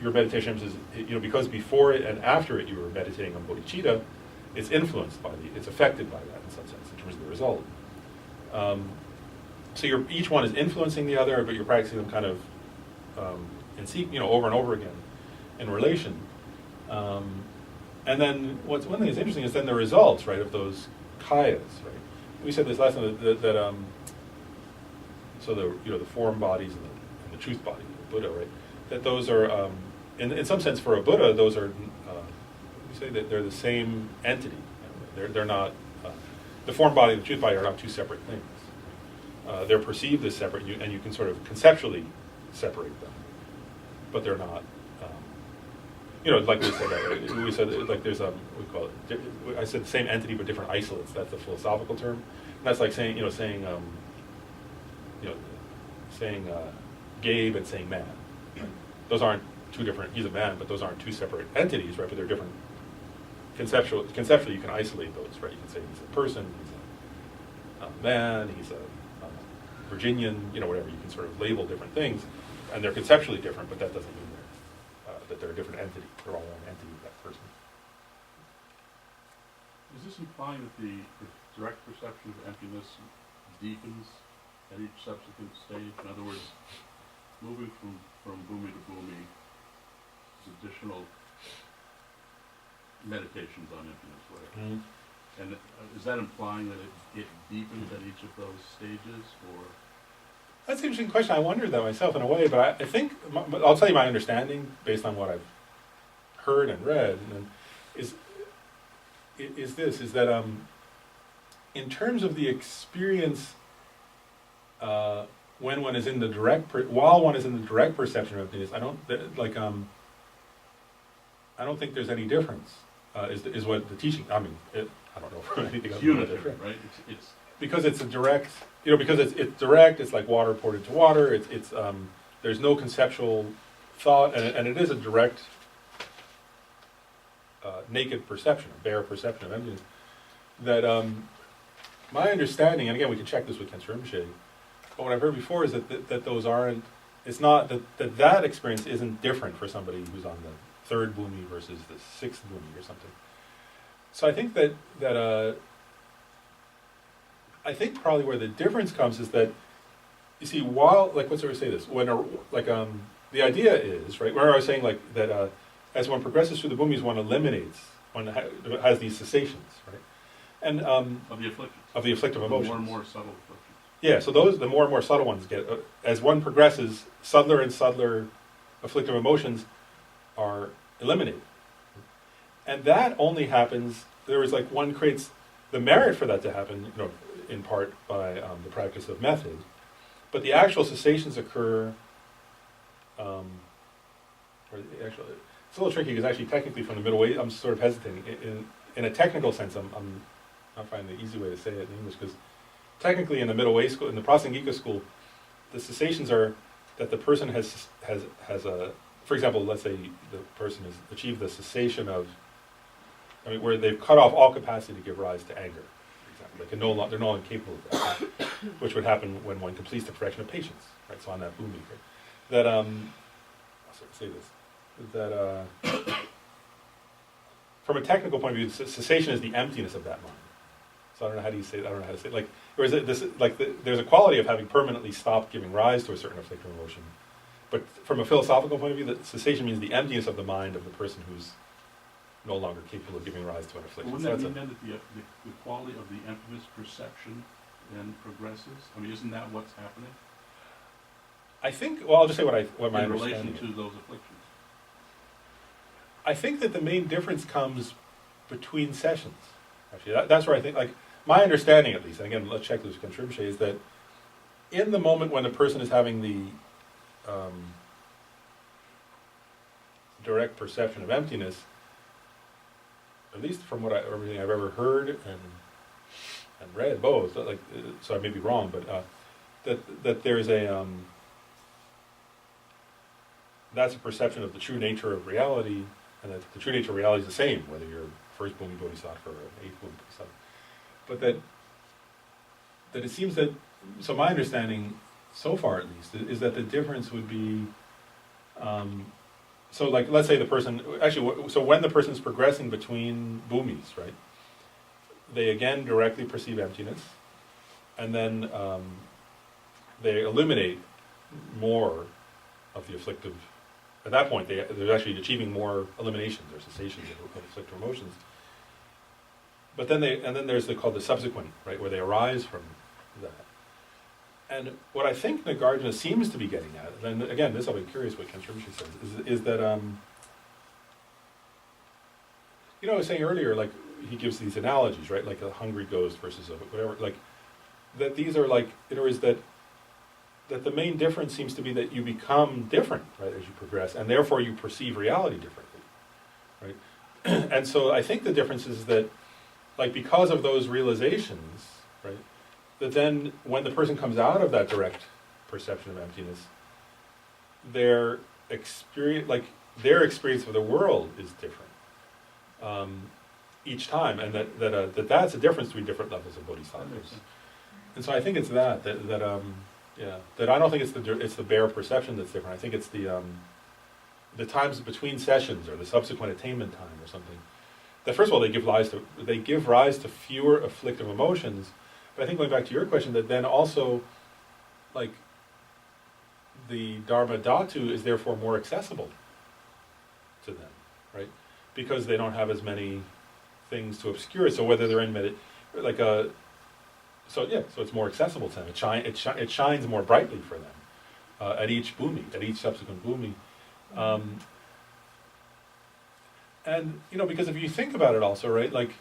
meditation is, because before it and after it you were meditating on bodhicitta, it's influenced it's affected by that in some sense in terms of the result. So each one is influencing the other, but you're practicing them kind of over and over again in relation. And then one thing that's interesting is then the results, right, of those kayas, right? We said this last time that so the form bodies and the truth body, the Buddha, right? That those are, in some sense, for a Buddha, those are, we say that they're the same entity. They're not, the form body and the truth body are not two separate things. They're perceived as separate, and you can sort of conceptually separate them, but they're not. Like we said, we said like there's we call it. I said the same entity but different isolates. That's a philosophical term. And that's like saying saying Gabe and saying man. Those aren't two different. He's a man, but those aren't two separate entities, right? But they're different. Conceptually, you can isolate those, right? You can say he's a person, he's a man, he's a Virginian, whatever. You can sort of label different things, and they're conceptually different, but that doesn't mean that they're a different entity. They're all one entity, that person. Is this implying that the direct perception of emptiness deepens at each subsequent stage? In other words, moving from bhumi to bhumi is additional meditations on emptiness, whatever. Mm-hmm. And is that implying that it deepens at each of those stages, or? That's an interesting question. I wondered that myself in a way, but I think, I'll tell you my understanding based on what I've heard and read, and is that in terms of the experience when one is in the while one is in the direct perception of emptiness, I don't think there's any difference. Is what the teaching? I mean, I don't know for anything. It's unitary, right? It's because it's a direct, because it's direct. It's like water poured into water. It's there's no conceptual thought, and it is a direct, naked perception, a bare perception of emptiness. That my understanding, and again we can check this with Kensei Rinpoche, but what I've heard before is that those aren't. It's not that experience isn't different for somebody who's on the third bhumi versus the sixth bhumi or something. So I think that I think probably where the difference comes is that, you see, while, like, what's the way to say this? When, the idea is, right, where I was saying, like, that as one progresses through the bhumis, one eliminates, one has these cessations, right? And, of the afflictions. Of the afflictive emotions. More and more subtle afflictions. Yeah, so the more and more subtle ones get, as one progresses, subtler and subtler afflictive emotions are eliminated. And that only happens, one creates the merit for that to happen, in part by the practice of method, but the actual cessations occur, it's a little tricky because actually technically from the middle way, I'm sort of hesitating. In a technical sense, I'm not finding the easy way to say it in English, because technically in the middle way school, in the Prasangika school, the cessations are that the person has a, for example, let's say the person has achieved the cessation of, where they've cut off all capacity to give rise to anger. They can they're no longer capable of that, which would happen when one completes the perfection of patience, right? So on that bhumi, right? That I'll sort of say this, that from a technical point of view, cessation is the emptiness of that mind. So I don't know how do you say it. I don't know how to say it. Like, or is it this? Like, there's a quality of having permanently stopped giving rise to a certain afflictive emotion, but from a philosophical point of view, that cessation means the emptiness of the mind of the person who's no longer capable of giving rise to an affliction. But wouldn't that mean then that the quality of the emptiness perception then progresses? Isn't that what's happening? I think, well, I'll just say what my in understanding relation is. to those afflictions. I think that the main difference comes between sessions. Actually, that's where I think, like, my understanding at least, and again, let's check this with Kensei Rinpoche, is that in the moment when the person is having the direct perception of emptiness, at least from everything I've ever heard and read, both, like, so I may be wrong, but that there's that's a perception of the true nature of reality, and that the true nature of reality is the same, whether you're first bhumi bodhisattva or an eighth bhumi bodhisattva. But that it seems that, so my understanding, so far at least, is that the difference would be, so like, let's say the person, actually, so when the person's progressing between bhumis, right, they again directly perceive emptiness, and then they eliminate more of the afflictive. At that point, they're actually achieving more eliminations or cessations of afflictive emotions. But then then there's called the subsequent, right, where they arise from that. And what I think Nagarjuna seems to be getting at, and again, this I'll be curious what Kent Rinpoche says, is that, you know, I was saying earlier, like, he gives these analogies, right? Like a hungry ghost versus a whatever, like, that these are like, in other words, that the main difference seems to be that you become different, right, as you progress, and therefore you perceive reality differently, right? And so I think the difference is that, like, because of those realizations, right, that then when the person comes out of that direct perception of emptiness, their experience of the world is different each time, and that's a difference between different levels of That makes bodhisattvas. sense. And so I think it's that I don't think it's the bare perception that's different. I think it's the times between sessions or the subsequent attainment time or something. That first of all they give rise to fewer afflictive emotions. But I think going back to your question, that then also, like, the Dharmadhatu is therefore more accessible to them, right? Because they don't have as many things to obscure it. So whether they're in so it's more accessible to them. It shines more brightly for them at each subsequent bhumi. And you know, because if you think about it, also, right, like,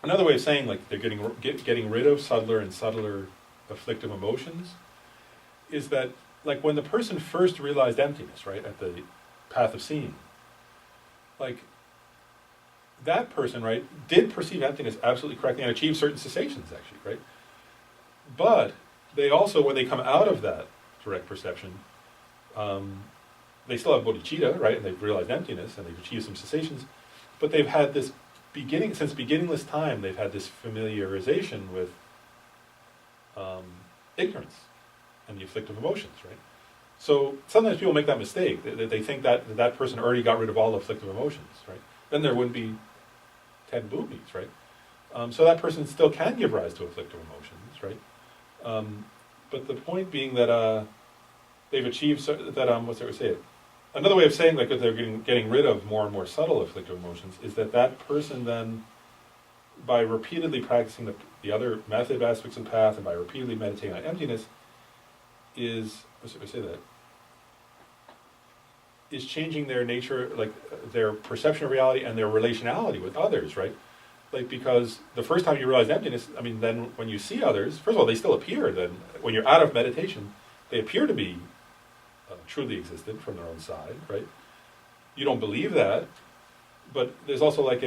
another way of saying, like, they're getting rid of subtler and subtler afflictive emotions is that, like, when the person first realized emptiness, right, at the path of seeing, like, that person, right, did perceive emptiness absolutely correctly and achieve certain cessations, actually, right? But they also, when they come out of that direct perception, they still have bodhicitta, right, and they've realized emptiness and they've achieved some cessations, but they've had this since beginningless time, they've had this familiarization with ignorance and the afflictive emotions, right? So sometimes people make that mistake. They think that person already got rid of all afflictive emotions, right? Then there wouldn't be 10 boobies, right? So that person still can give rise to afflictive emotions, right? But the point being that they've achieved what's there to say it? Another way of saying, like, that they're getting rid of more and more subtle afflictive emotions is that person then, by repeatedly practicing the other method aspects of the path and by repeatedly meditating on emptiness, is changing their nature, like, their perception of reality and their relationality with others, right? Like, because the first time you realize emptiness, I mean, then when you see others, first of all, they still appear. Then when you're out of meditation, they appear to be truly existent from their own side, right? You don't believe that, but there's also like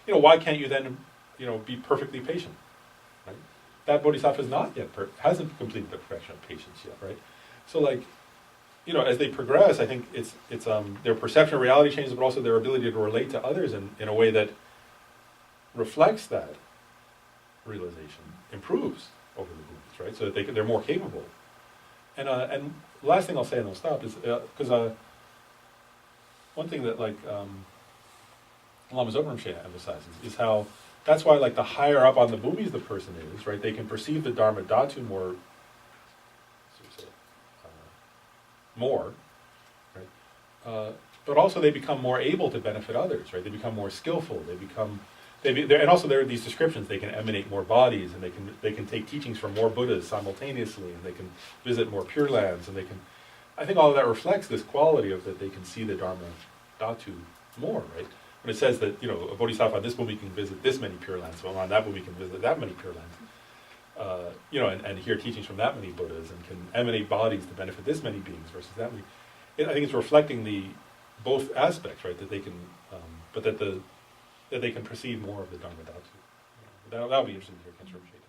why can't you then, be perfectly patient, right? That bodhisattva is not yet hasn't completed the perfection of patience yet, right? So, like, as they progress, I think it's their perception of reality changes, but also their ability to relate to others in a way that reflects that realization improves over the bhoomis, right? So that they're more capable. And the last thing I'll say, and I'll stop, is because one thing that, like, Lama Zopa Rinpoche emphasizes is how that's why, like, the higher up on the bhumis the person is, right, they can perceive the Dharmadhatu more, right? But also they become more able to benefit others, right? They become more skillful. And also there are these descriptions. They can emanate more bodies, and they can take teachings from more Buddhas simultaneously, and they can visit more Pure Lands, and I think all of that reflects this quality of that they can see the Dharmadhatu more, right? When it says that, a bodhisattva on this bhumi can visit this many Pure Lands, well, on that bhumi can visit that many Pure Lands, and hear teachings from that many Buddhas, and can emanate bodies to benefit this many beings versus that many. I think it's reflecting both aspects, right? That they can, but that they can perceive more of the Dharmadhatu. That'll be interesting to hear Kent Rinpoche